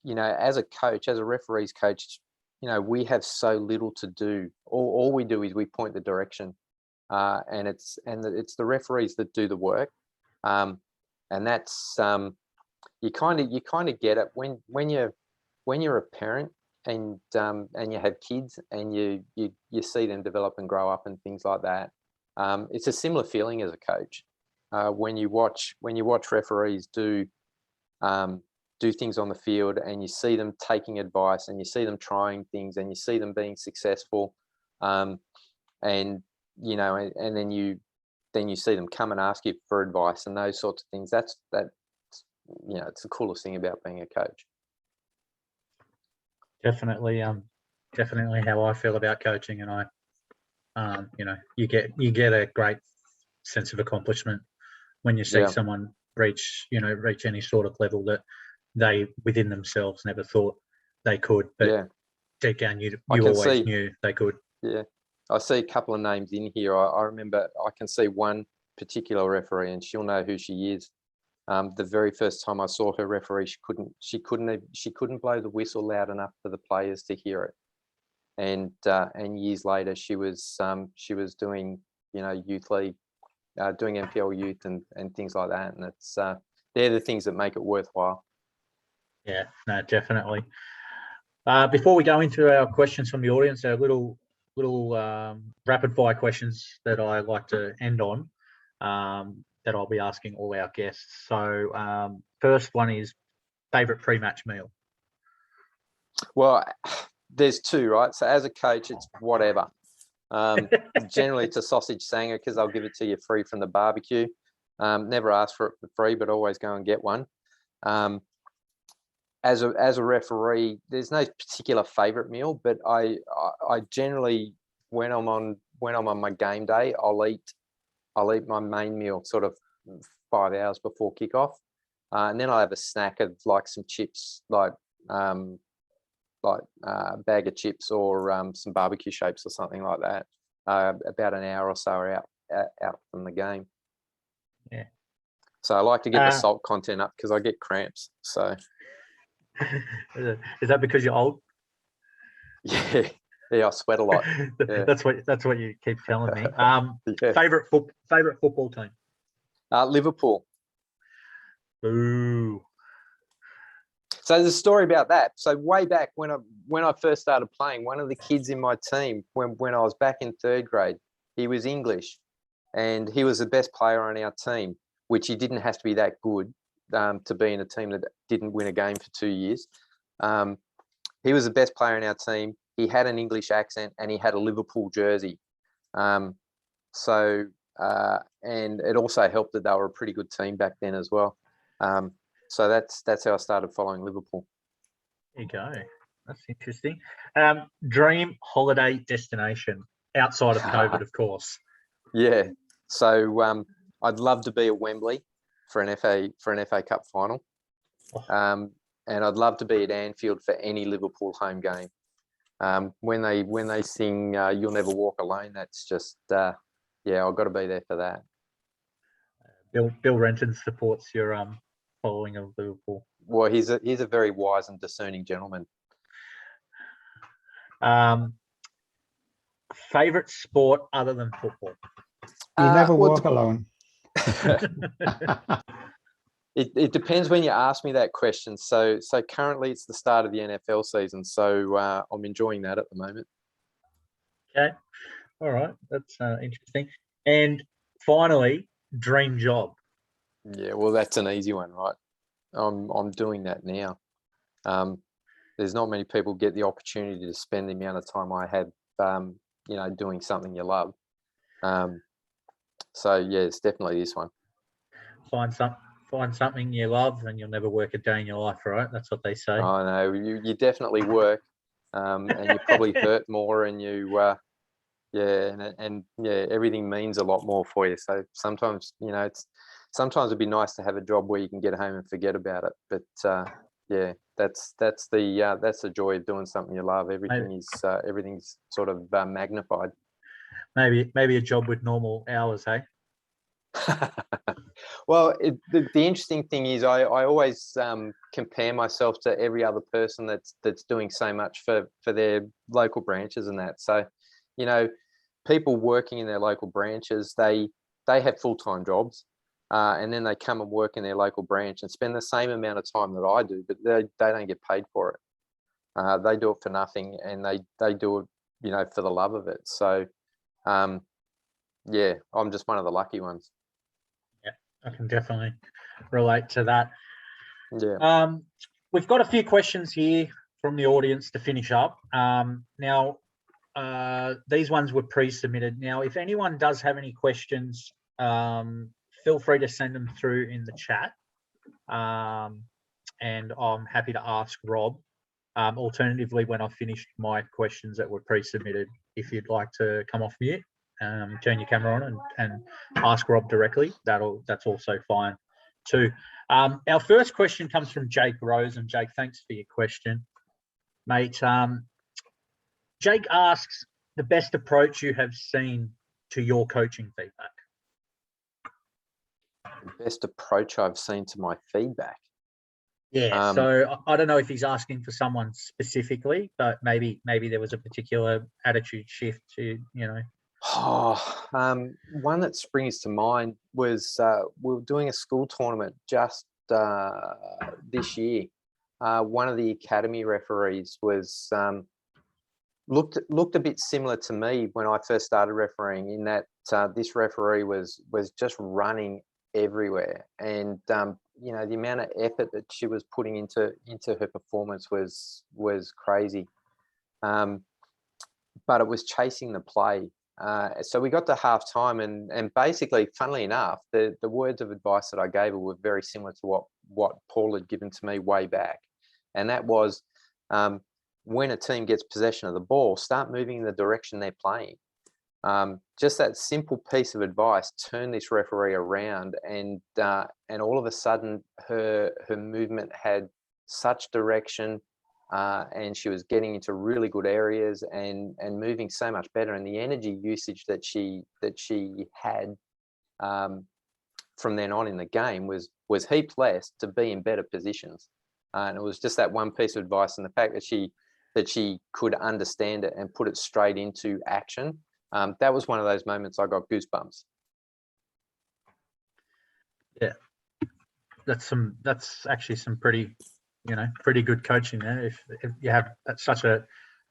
as a coach, as a referee's coach, we have so little to do. All we do is we point the direction, and it's the referees that do the work. And that's you kind of get it when you're a parent and you have kids and you see them develop and grow up and things like that. It's a similar feeling as a coach when you watch referees do things on the field, and you see them taking advice, and you see them trying things, and you see them being successful, and then you see them come and ask you for advice and those sorts of things. That's it's the coolest thing about being a coach. Definitely how I feel about coaching, and you get a great sense of accomplishment when you see someone reach any sort of level that they within themselves never thought they could, but deep down you always knew they could. Yeah, I see a couple of names in here. I remember I can see one particular referee, and she'll know who she is. The very first time I saw her referee, she couldn't blow the whistle loud enough for the players to hear it. And years later, she was doing youth league, doing NPL youth and things like that. And it's they're the things that make it worthwhile. Yeah, no, definitely. Before we go into our questions from the audience, our little rapid fire questions that I like to end on, that I'll be asking all our guests. So first one is favourite pre-match meal. Well, there's two, right? So as a coach, it's whatever. Generally, it's a sausage sanger because I'll give it to you free from the barbecue. Never ask for it for free, but always go and get one. As a referee, there's no particular favourite meal, but I generally, when I'm on my game day, I'll eat my main meal sort of 5 hours before kickoff, and then I'll have a snack of like some chips, like a bag of chips or some barbecue shapes or something like that. About an hour or so out from the game. Yeah. So I like to get the salt content up because I get cramps. So. Is that because you're old? Yeah, I sweat a lot. Yeah. That's what you keep telling me. Favorite football team? Liverpool. Ooh. So there's a story about that. So way back when I first started playing, one of the kids in my team, when I was back in third grade, he was English, and he was the best player on our team, which he didn't have to be that good to be in a team that didn't win a game for 2 years. He was the best player in our team. He had an English accent, and he had a Liverpool jersey. And it also helped that they were a pretty good team back then as well. So that's how I started following Liverpool. There you go. That's interesting. Dream holiday destination outside of COVID, of course. Yeah. So I'd love to be at Wembley for an FA Cup final. And I'd love to be at Anfield for any Liverpool home game. When they sing "You'll Never Walk Alone," that's just yeah, I've got to be there for that. Bill Renton supports your following of Liverpool. Well, he's a very wise and discerning gentleman. Favorite sport other than football? You never walk alone. It depends when you ask me that question. So currently it's the start of the NFL season, so I'm enjoying that at the moment. Okay, all right, that's interesting. And finally, dream job. Yeah, well, that's an easy one, right? I'm doing that now. There's not many people get the opportunity to spend the amount of time I have, doing something you love. So yeah, it's definitely this one. Find something you love, and you'll never work a day in your life, right? That's what they say. I know you definitely work, and you probably hurt more, and you and everything means a lot more for you. So sometimes sometimes it'd be nice to have a job where you can get home and forget about it. But yeah, that's the joy of doing something you love. Everything's sort of magnified. Maybe a job with normal hours, hey? Well, the interesting thing is I always compare myself to every other person that's doing so much for their local branches and that. So, people working in their local branches, they have full-time jobs, and then they come and work in their local branch and spend the same amount of time that I do, but they don't get paid for it. They do it for nothing, and they do it, for the love of it. So, yeah, I'm just one of the lucky ones. Yeah, I can definitely relate to that. Yeah. We've got a few questions here from the audience to finish up. Now, these ones were pre-submitted. Now, if anyone does have any questions, feel free to send them through in the chat, and I'm happy to ask Rob. Alternatively, when I've finished my questions that were pre-submitted, if you'd like to come off mute, turn your camera on and ask Rob directly, that's also fine too. Our first question comes from Jake Rose, and Jake, thanks for your question, mate. Jake asks, the best approach you have seen to your coaching feedback? The best approach I've seen to my feedback? Yeah, so I don't know if he's asking for someone specifically, but maybe there was a particular attitude shift to, one that springs to mind was we were doing a school tournament just this year. One of the academy referees was looked a bit similar to me when I first started refereeing, in that this referee was just running everywhere, and the amount of effort that she was putting into her performance was crazy. But it was chasing the play. So we got to half time, and basically, funnily enough, the words of advice that I gave her were very similar to what Paul had given to me way back. And that was, when a team gets possession of the ball, start moving in the direction they're playing. Just that simple piece of advice turned this referee around, and all of a sudden her movement had such direction, and she was getting into really good areas and moving so much better. And the energy usage that she had from then on in the game was heaps less to be in better positions. And it was just that one piece of advice, and the fact that she could understand it and put it straight into action. That was one of those moments I got goosebumps. Yeah, that's actually some pretty good coaching there. If you have such a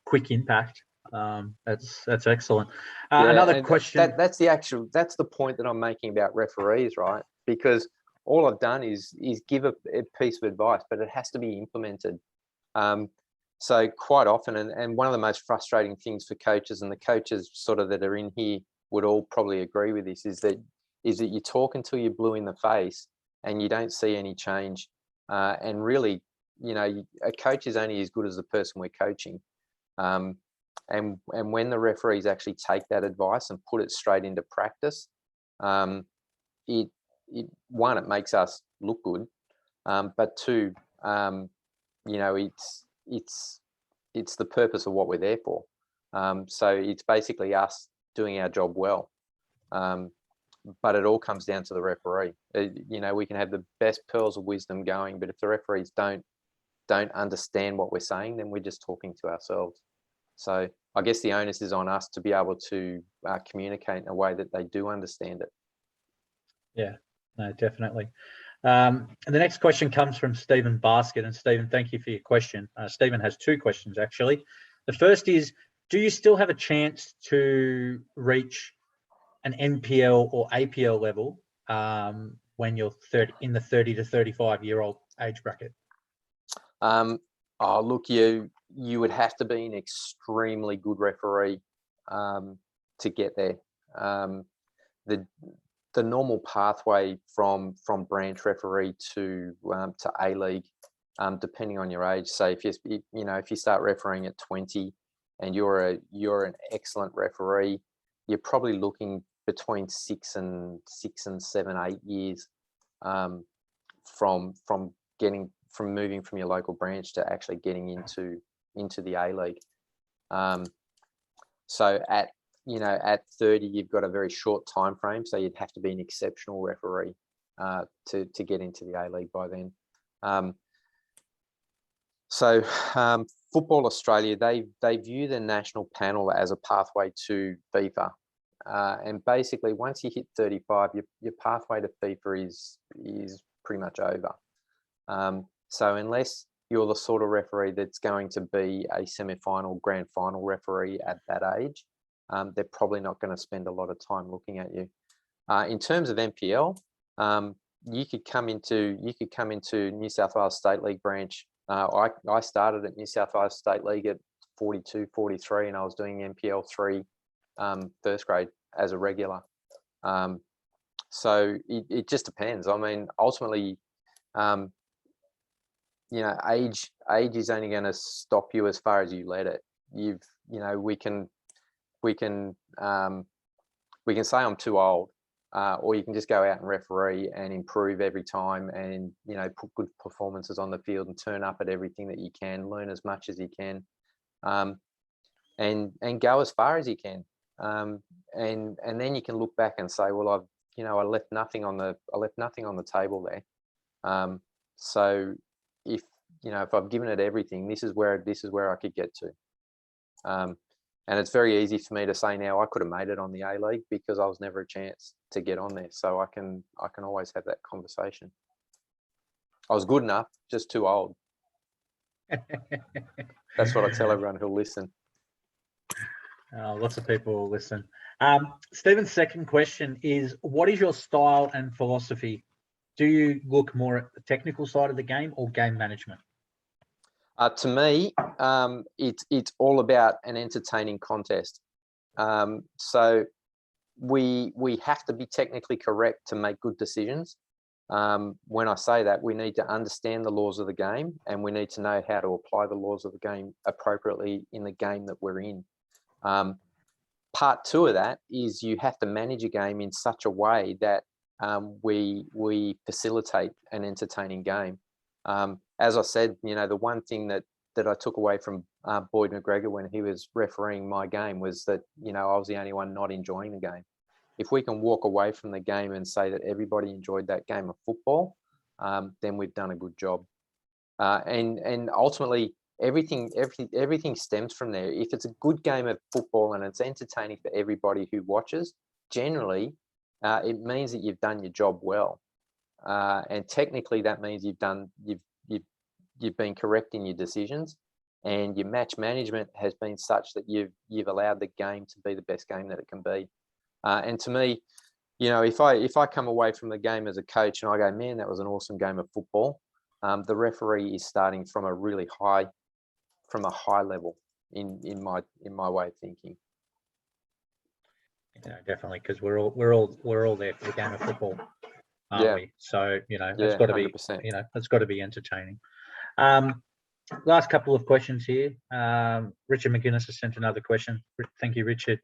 quick impact, that's excellent. Another question. That's the point that I'm making about referees, right? Because all I've done is give a piece of advice, but it has to be implemented. So quite often, and one of the most frustrating things for coaches, and the coaches sort of that are in here would all probably agree with this, is that you talk until you're blue in the face and you don't see any change. And really, a coach is only as good as the person we're coaching. And when the referees actually take that advice and put it straight into practice, it makes us look good. But two, you know, it's the purpose of what we're there for. So it's basically us doing our job well. But it all comes down to the referee. You know, we can have the best pearls of wisdom going, but if the referees don't understand what we're saying, then we're just talking to ourselves. So I guess the onus is on us to be able to communicate in a way that they do understand it. Yeah, no, definitely. And the next question comes from Stephen Basket. And Stephen, thank you for your question. Stephen has two questions, actually. The first is, do you still have a chance to reach an NPL or APL level when you're in the 30 to 35-year-old age bracket? Oh, look, you would have to be an extremely good referee to get there. The normal pathway from branch referee to A-League, depending on your age. Say if you start refereeing at 20 and you're an excellent referee, you're probably looking between 6 and 7, 8 years from moving from your local branch to actually getting into the A-League. So at 30, you've got a very short time frame, so you'd have to be an exceptional referee to get into the A-League by then. Football Australia, they view the national panel as a pathway to FIFA, and basically once you hit 35, your pathway to FIFA is pretty much over. So unless you're the sort of referee that's going to be a semi-final, grand final referee at that age, they're probably not going to spend a lot of time looking at you. In terms of NPL, you could come into New South Wales State League branch. I started at New South Wales State League at 42, 43, and I was doing NPL 3 first grade as a regular. So it just depends. I mean, ultimately, age is only going to stop you as far as you let it. We can say I'm too old, or you can just go out and referee and improve every time, and put good performances on the field and turn up at everything that you can, learn as much as you can, and go as far as you can, and then you can look back and say, well, I left nothing on the table there. So if I've given it everything, this is where I could get to. And it's very easy for me to say now I could have made it on the A-League because I was never a chance to get on there. So I can always have that conversation. I was good enough, just too old. That's what I tell everyone who'll listen. Lots of people will listen. Stephen's second question is, what is your style and philosophy? Do you look more at the technical side of the game or game management? To me, it's all about an entertaining contest. So we have to be technically correct to make good decisions. When I say that, we need to understand the laws of the game, and we need to know how to apply the laws of the game appropriately in the game that we're in. Part 2 of that is you have to manage a game in such a way that we facilitate an entertaining game. As I said, the one thing that I took away from Boyd McGregor when he was refereeing my game was that, I was the only one not enjoying the game. If we can walk away from the game and say that everybody enjoyed that game of football, then we've done a good job. And ultimately, everything stems from there. If it's a good game of football and it's entertaining for everybody who watches, generally, it means that you've done your job well. And technically, that means you've been correct in your decisions, and your match management has been such that you've allowed the game to be the best game that it can be. And to me, if I come away from the game as a coach and I go, man, that was an awesome game of football, the referee is starting from a high level in my way of thinking. Definitely, because we're all there for the game of football, aren't we? So it's got to be 100%. It's got to be entertaining. Last couple of questions here. Richard McGuinness has sent another question. Thank you, Richard.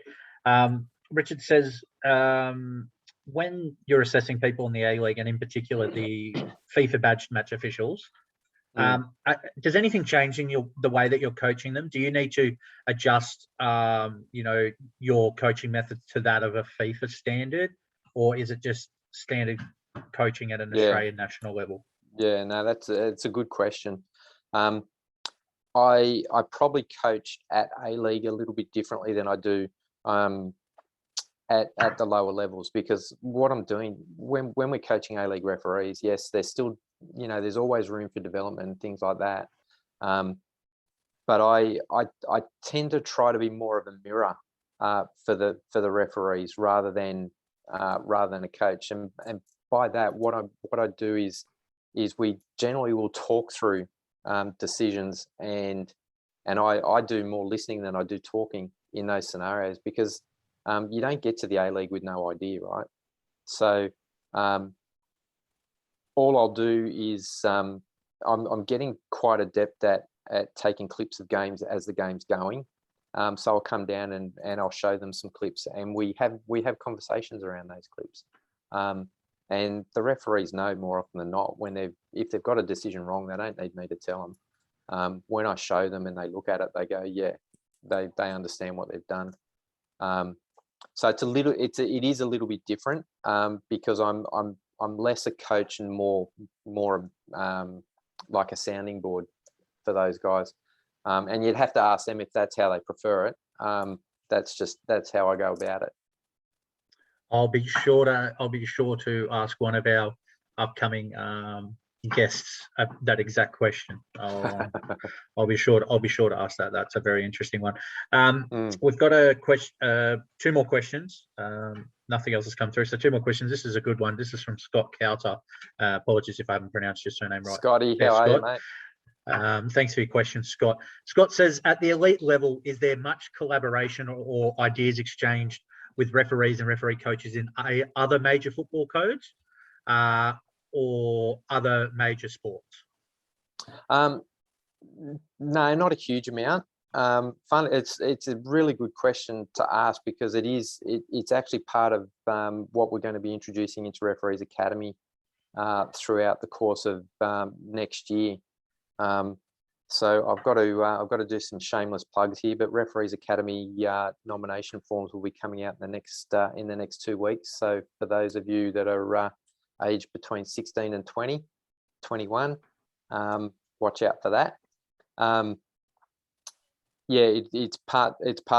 Richard says, when you're assessing people in the A-League, and in particular the FIFA badged match officials, Does anything change in the way that you're coaching them? Do you need to adjust, your coaching method to that of a FIFA standard, or is it just standard coaching at an Australian national level? Yeah, no, it's a good question. I probably coach at A-League a little bit differently than I do at the lower levels, because what I'm doing when we're coaching A-League referees, yes, there's still, there's always room for development and things like that. But I tend to try to be more of a mirror for the referees rather than a coach. And by that, what I do is we generally will talk through decisions, and I do more listening than I do talking in those scenarios, because you don't get to the A-League with no idea, right? So all I'll do is I'm getting quite adept at taking clips of games as the game's going. So I'll come down and I'll show them some clips, and we have conversations around those clips. And the referees know more often than not if they've got a decision wrong, they don't need me to tell them. When I show them and they look at it, they go, yeah, they understand what they've done. So it is a little bit different because I'm less a coach and more like a sounding board for those guys. And you'd have to ask them if that's how they prefer it. That's how I go about it. I'll be sure to ask one of our upcoming guests that exact question. I'll be sure to ask that. That's a very interesting one. We've got a question, 2 more questions. Nothing else has come through, so 2 more questions. This is a good one. This is from Scott Cowter. Apologies if I haven't pronounced your surname right. Scotty, how are you, mate? Thanks for your question, Scott. Scott says, at the elite level, is there much collaboration or ideas exchanged with referees and referee coaches in other major football codes or other major sports? No, not a huge amount. It's a really good question to ask, because it's actually part of what we're going to be introducing into Referees Academy throughout the course of next year. So I've got to do some shameless plugs here, but Referees Academy nomination forms will be coming out in the next 2 weeks. So for those of you that are aged between 16 and 21, watch out for that. It's part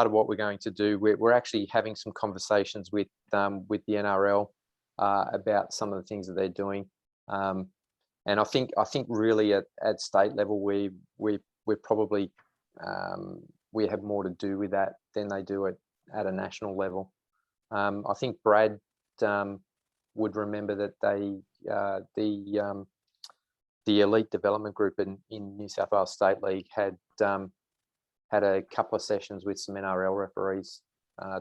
of what we're going to do. We're actually having some conversations with the NRL about some of the things that they're doing. And I think really at state level, we're probably we have more to do with that than they do at a national level. I think Brad would remember that the elite development group in New South Wales State League had a couple of sessions with some NRL referees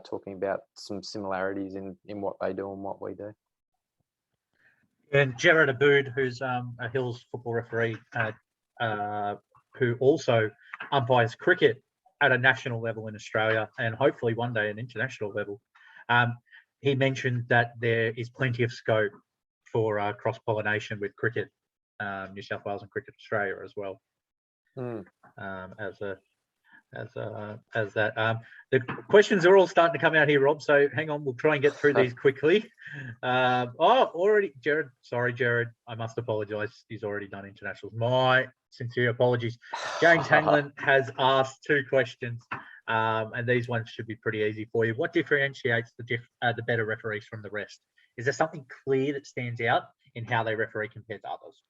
talking about some similarities in what they do and what we do. And Jared Abood, who's a Hills football referee, who also umpires cricket at a national level in Australia and hopefully one day an international level. He mentioned that there is plenty of scope for cross-pollination with cricket, New South Wales and Cricket Australia as well. As that. The questions are all starting to come out here, Rob. So hang on, we'll try and get through these quickly. Already, Jared. Sorry, Jared. I must apologise. He's already done internationals. My sincere apologies. James Hanlon has asked 2 questions, and these ones should be pretty easy for you. What differentiates the better referees from the rest? Is there something clear that stands out in how they referee compared to others?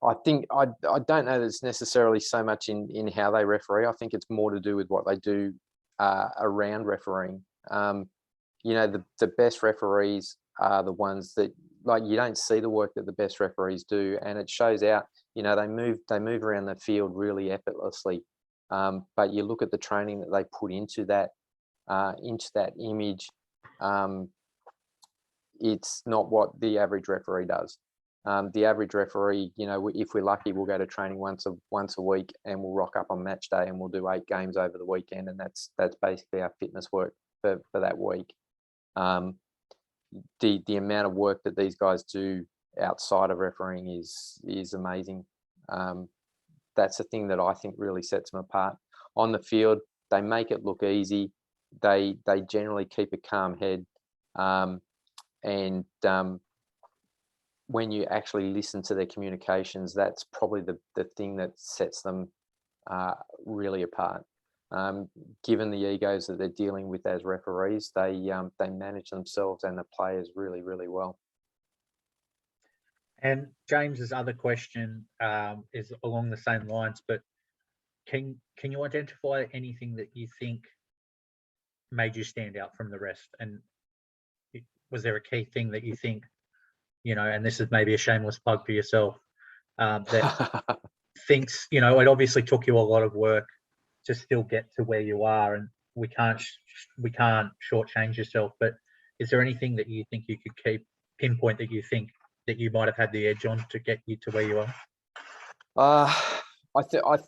I think I don't know that it's necessarily so much in how they referee. I think it's more to do with what they do around refereeing. The best referees are the ones that, like, you don't see the work that the best referees do, and it shows out. They move around the field really effortlessly, but you look at the training that they put into that image. It's not what the average referee does. The average referee, if we're lucky, we'll go to training once a week, and we'll rock up on match day, and we'll do 8 games over the weekend, and that's basically our fitness work for that week. The amount of work that these guys do outside of refereeing is amazing. That's the thing that I think really sets them apart. On the field, they make it look easy. They generally keep a calm head, and when you actually listen to their communications, that's probably the thing that sets them really apart. Given the egos that they're dealing with as referees, they manage themselves and the players really, really well. And James's other question is along the same lines, but can you identify anything that you think made you stand out from the rest? And was there a key thing that you think, and this is maybe a shameless plug for yourself, that thinks, it obviously took you a lot of work to still get to where you are, and we can't shortchange yourself, but is there anything that you think you could pinpoint that you think that you might have had the edge on to get you to where you are?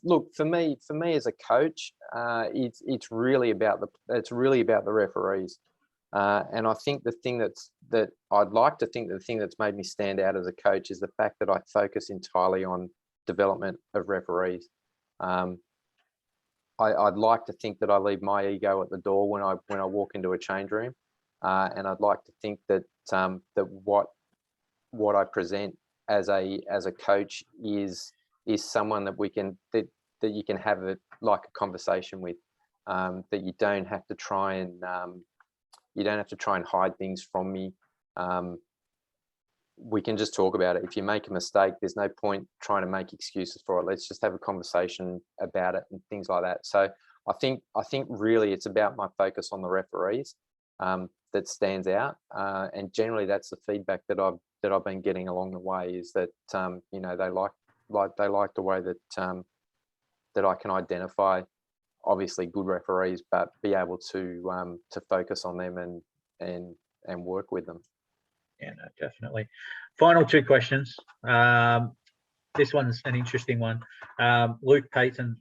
Look, for me as a coach, it's really about the referees, and I think the thing I'd like to think the thing that's made me stand out as a coach is the fact that I focus entirely on development of referees. I'd like to think that I leave my ego at the door when I walk into a change room, and I'd like to think that that what I present as a coach is someone that you can have a conversation with, that you don't have to try and hide things from me. We can just talk about it. If you make a mistake, there's no point trying to make excuses for it. Let's just have a conversation about it and things like that. So I think really it's about my focus on the referees that stands out, and generally that's the feedback that I've been getting along the way, is that they like the way that I can identify obviously good referees, but be able to focus on them and work with them. Yeah, no, definitely. Final two questions. This one's an interesting one. Luke Payton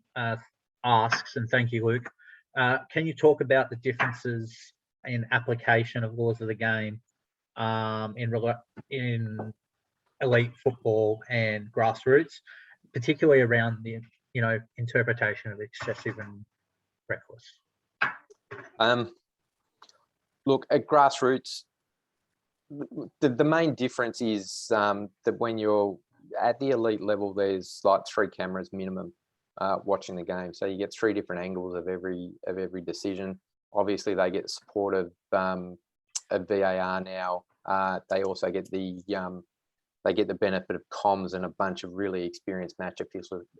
asks, and thank you, Luke, can you talk about the differences in application of laws of the game in elite football and grassroots, particularly around the interpretation of excessive and reckless? Look, at grassroots, the main difference is that when you're at the elite level, there's like 3 cameras minimum watching the game, so you get 3 different angles of every decision. Obviously, they get support of VAR now. They also get the benefit of comms and a bunch of really experienced match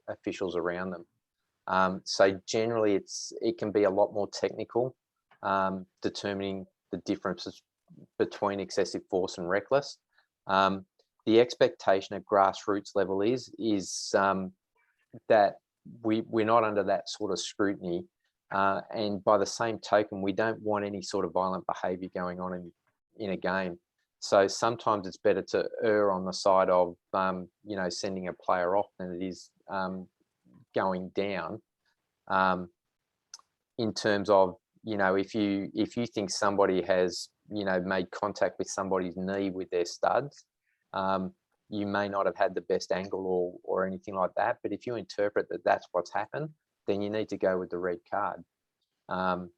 officials around them. So generally, it can be a lot more technical, determining the differences between excessive force and reckless. The expectation at grassroots level is that we're not under that sort of scrutiny, and by the same token, we don't want any sort of violent behaviour going on in a game. So sometimes it's better to err on the side of sending a player off than it is going down. In terms of if you think somebody has made contact with somebody's knee with their studs, you may not have had the best angle or anything like that. But if you interpret that that's what's happened, then you need to go with the red card. And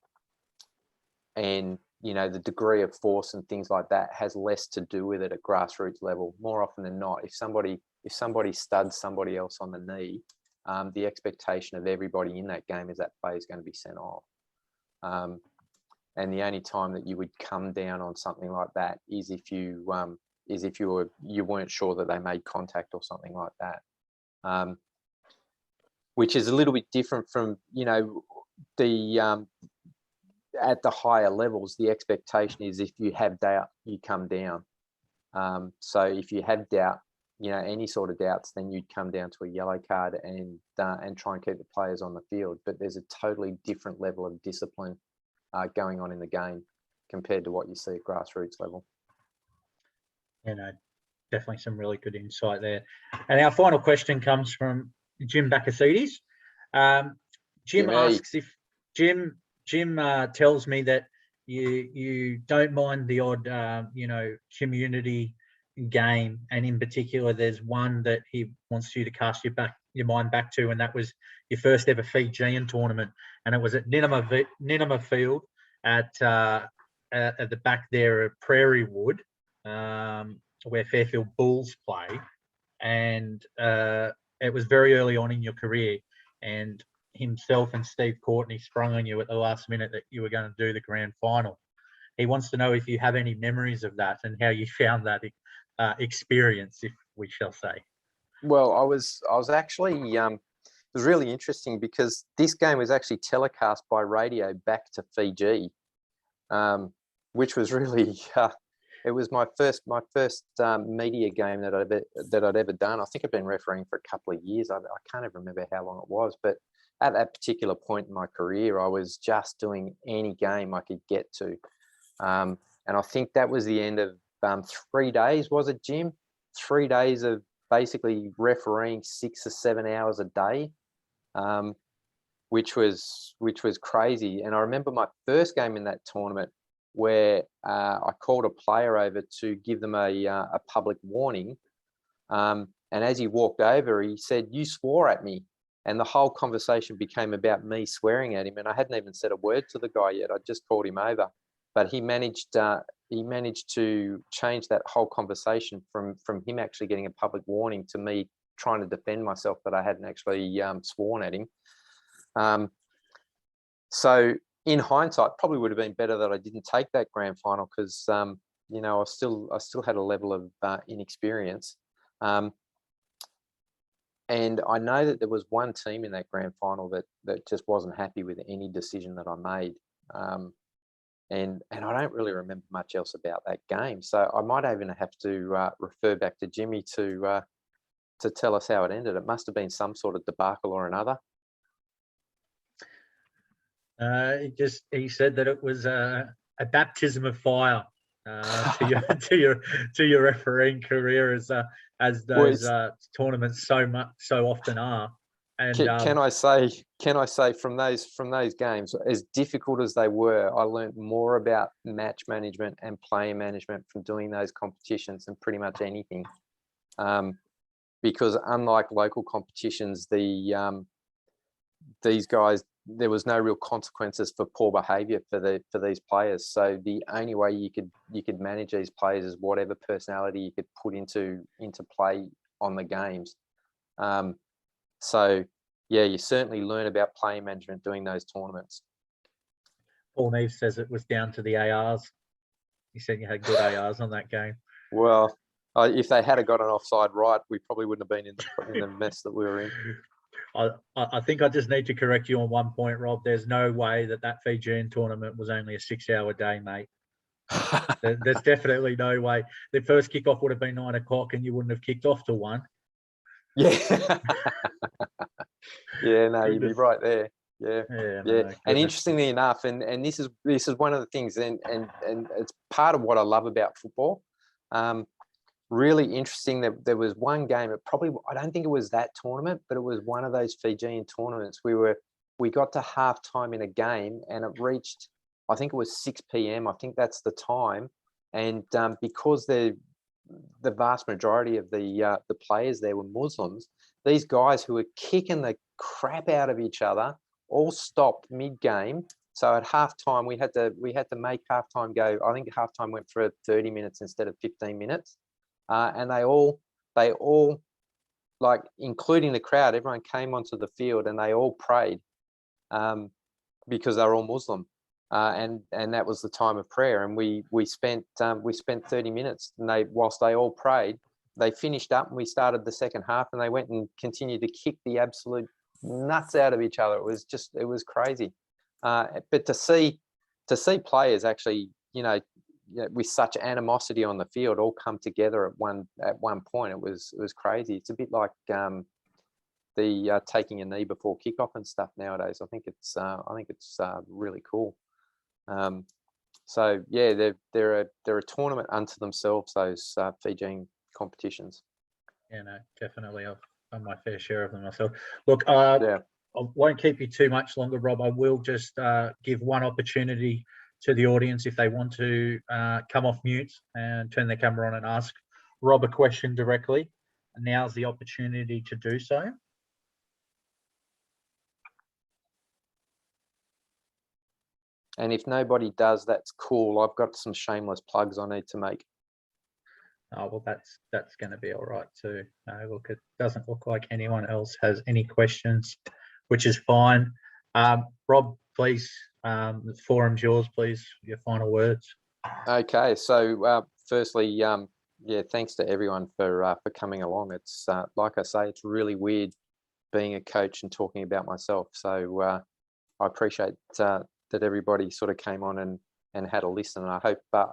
the degree of force and things like that has less to do with it at grassroots level. More often than not, if somebody studs somebody else on the knee, the expectation of everybody in that game is that player is going to be sent off. And the only time that you would come down on something like that is if you weren't sure that they made contact or something like that, which is a little bit different from at the higher levels. The expectation is if you have doubt, you come down. So if you have doubt, any sort of doubts, then you'd come down to a yellow card and try and keep the players on the field. But there's a totally different level of discipline going on in the game compared to what you see at grassroots level. Definitely some really good insight there. And our final question comes from Jim Bacasides. Jim asks if Jim tells me that you don't mind the odd community game, and in particular, there's one that he wants you to cast your mind back to, and that was your first ever Fijian tournament, and it was at Ninema Field at the back there of Prairie Wood, where Fairfield Bulls play, and it was very early on in your career, and himself and Steve Courtney sprung on you at the last minute that you were going to do the grand final. He wants to know if you have any memories of that and how you found that experience, if we shall say. Well, I was actually, it was really interesting because this game was actually telecast by radio back to Fiji, which was really, it was my first media game that I'd ever done. I think I've been refereeing for a couple of years. I can't even remember how long it was, but at that particular point in my career, I was just doing any game I could get to. And I think that was the end of 3 days, was it, Jim? 3 days of basically refereeing 6 or 7 hours a day, which was crazy. And I remember my first game in that tournament where I called a player over to give them a public warning. And as he walked over, he said, "You swore at me." And the whole conversation became about me swearing at him. And I hadn't even said a word to the guy yet. I just called him over. But he managed to change that whole conversation from him actually getting a public warning to me trying to defend myself that I hadn't actually sworn at him. So in hindsight, probably would have been better that I didn't take that grand final because I still had a level of inexperience. And I know that there was one team in that grand final that just wasn't happy with any decision that I made. And I don't really remember much else about that game. So I might even have to refer back to Jimmy to tell us how it ended. It must have been some sort of debacle or another. He said that it was a baptism of fire to your refereeing career, as those tournaments so often are. And can I say from those games, as difficult as they were, I learned more about match management and player management from doing those competitions than pretty much anything. Because unlike local competitions, these guys, there was no real consequences for poor behaviour for these players. So the only way you could manage these players is whatever personality you could put into play on the games. So yeah, you certainly learn about player management doing those tournaments. Paul Neves says it was down to the ARs. He said you had good ARs on that game. Well, if they had got an offside right, we probably wouldn't have been in the mess that we were in. I think I just need to correct you on one point, Rob. There's no way that Fijian tournament was only a 6-hour day, mate. There's definitely no way. The first kickoff would have been 9 o'clock and you wouldn't have kicked off till 1. Yeah. Yeah, no, you'd be right there. Yeah. No, and interestingly enough, and this is one of the things, and it's part of what I love about football. Really interesting that there was one game. I don't think it was that tournament, but it was one of those Fijian tournaments. We got to half time in a game, and it reached, I think it was 6 p.m. I think that's the time, and because the vast majority of the players there were Muslims, these guys who were kicking the crap out of each other all stopped mid-game. So at halftime, we had to make halftime go. I think halftime went for 30 minutes instead of 15 minutes, and they all, like including the crowd, everyone came onto the field and they all prayed because they were all Muslim, and that was the time of prayer. And we spent 30 minutes, and whilst they all prayed, they finished up and we started the second half, and they went and continued to kick the absolute nuts out of each other. It was crazy. But to see players actually, with such animosity on the field, all come together at one point, it was crazy. It's a bit like the taking a knee before kickoff and stuff nowadays. I think it's really cool. So yeah, they're a tournament unto themselves, those Fijian competitions. Yeah, no, definitely. I've done my fair share of them myself. Look, I won't keep you too much longer, Rob. I will just give one opportunity to the audience if they want to come off mute and turn their camera on and ask Rob a question directly, now's the opportunity to do so. And if nobody does, that's cool. I've got some shameless plugs I need to make. Oh, well, that's going to be all right too. No, look, it doesn't look like anyone else has any questions, which is fine. Rob, please, the forum's yours, please, your final words. Okay, so firstly, yeah, thanks to everyone for coming along. It's like I say, it's really weird being a coach and talking about myself. So I appreciate that everybody sort of came on and had a listen. And I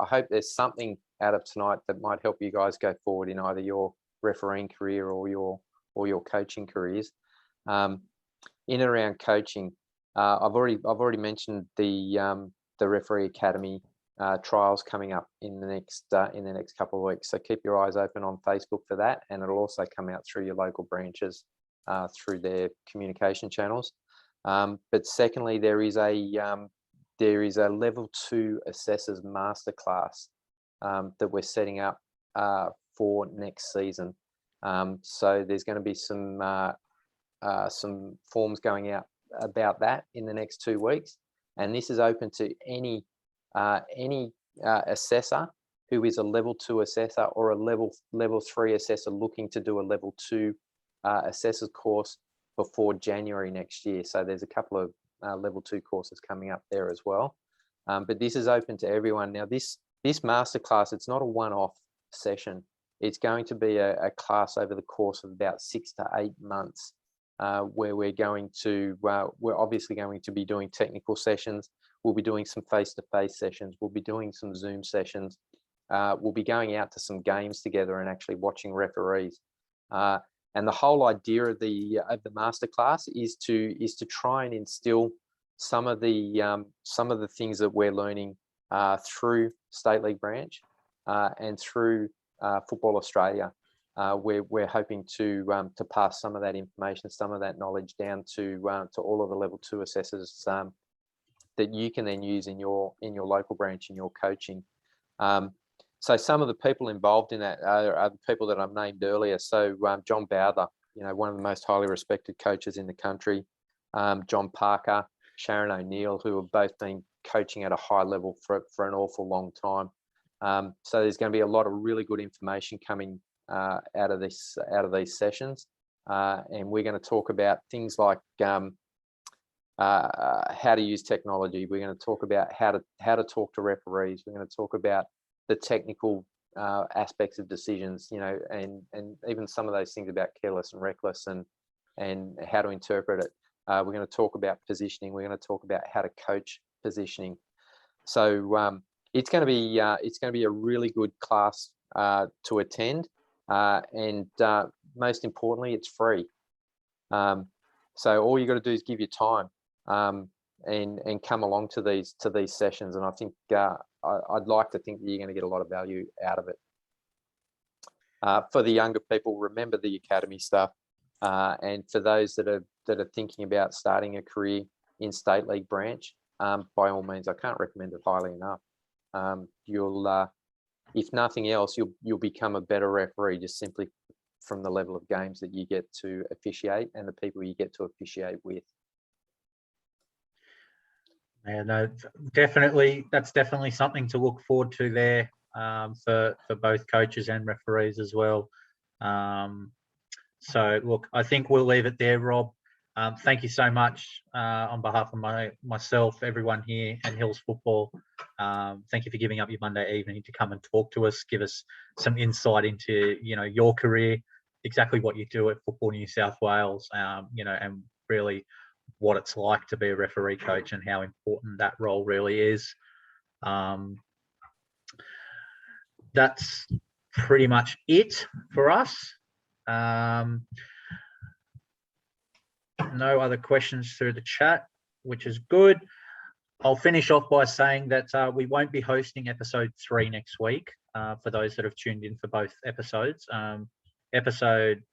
hope there's something out of tonight that might help you guys go forward in either your refereeing career or your coaching careers. In and around coaching, I've already mentioned the Referee Academy trials coming up in the next couple of weeks. So keep your eyes open on Facebook for that, and it'll also come out through your local branches through their communication channels. But secondly, there is a level 2 assessors masterclass that we're setting up for next season. So there's going to be some forms going out about that in the next 2 weeks, and this is open to any assessor who is a level 2 assessor or a level 3 assessor looking to do a level 2 assessor's course before January next year. So there's a couple of level 2 courses coming up there as well. But this is open to everyone. Now this masterclass, it's not a one-off session. It's going to be a class over the course of about 6 to 8 months, where we're obviously going to be doing technical sessions. We'll be doing some face-to-face sessions. We'll be doing some Zoom sessions. We'll be going out to some games together and actually watching referees. And the whole idea of the masterclass is to try and instill some of the things that we're learning through State League branch and through Football Australia. We're hoping to pass some of that information, some of that knowledge down to all of the level 2 assessors that you can then use in your local branch in your coaching. So some of the people involved in that are the people that I've named earlier. So John Bowdler, one of the most highly respected coaches in the country. John Parker, Sharon O'Neill, who have both been coaching at a high level for an awful long time. So there's going to be a lot of really good information coming out of these sessions, and we're going to talk about things like how to use technology. We're going to talk about how to talk to referees. We're going to talk about the technical aspects of decisions, and even some of those things about careless and reckless and how to interpret it. We're going to talk about positioning. We're going to talk about how to coach positioning. So it's going to be a really good class to attend, and most importantly, it's free. So all you got to do is give your time and come along to these sessions, and I think I'd like to think that you're going to get a lot of value out of it. For the younger people, remember the academy stuff, and for those that are thinking about starting a career in State League branch, by all means, I can't recommend it highly enough. You'll, if nothing else, you'll become a better referee just simply from the level of games that you get to officiate and the people you get to officiate with. Yeah, no, definitely. That's definitely something to look forward to there for both coaches and referees as well. So, look, I think we'll leave it there, Rob. Thank you so much on behalf of myself, everyone here, and Hills Football. Thank you for giving up your Monday evening to come and talk to us, give us some insight into your career, exactly what you do at Football New South Wales, and really what it's like to be a referee coach and how important that role really is. That's pretty much it for us. No other questions through the chat, which is good. I'll finish off by saying that we won't be hosting episode 3 next week for those that have tuned in for both episodes. Episode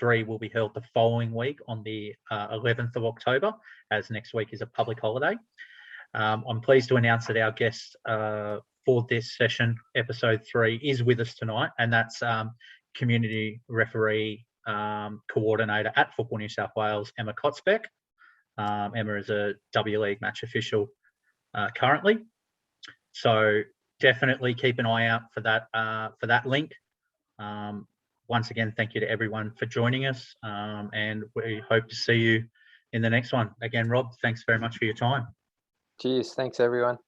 3 will be held the following week on the 11th of October, as next week is a public holiday. I'm pleased to announce that our guest for this session, episode 3, is with us tonight, and that's community referee coordinator at Football New South Wales, Emma Kotzbeck. Emma is a W League match official currently, so definitely keep an eye out for that link. Once again, thank you to everyone for joining us, and we hope to see you in the next one. Again, Rob, thanks very much for your time. Cheers. Thanks, everyone.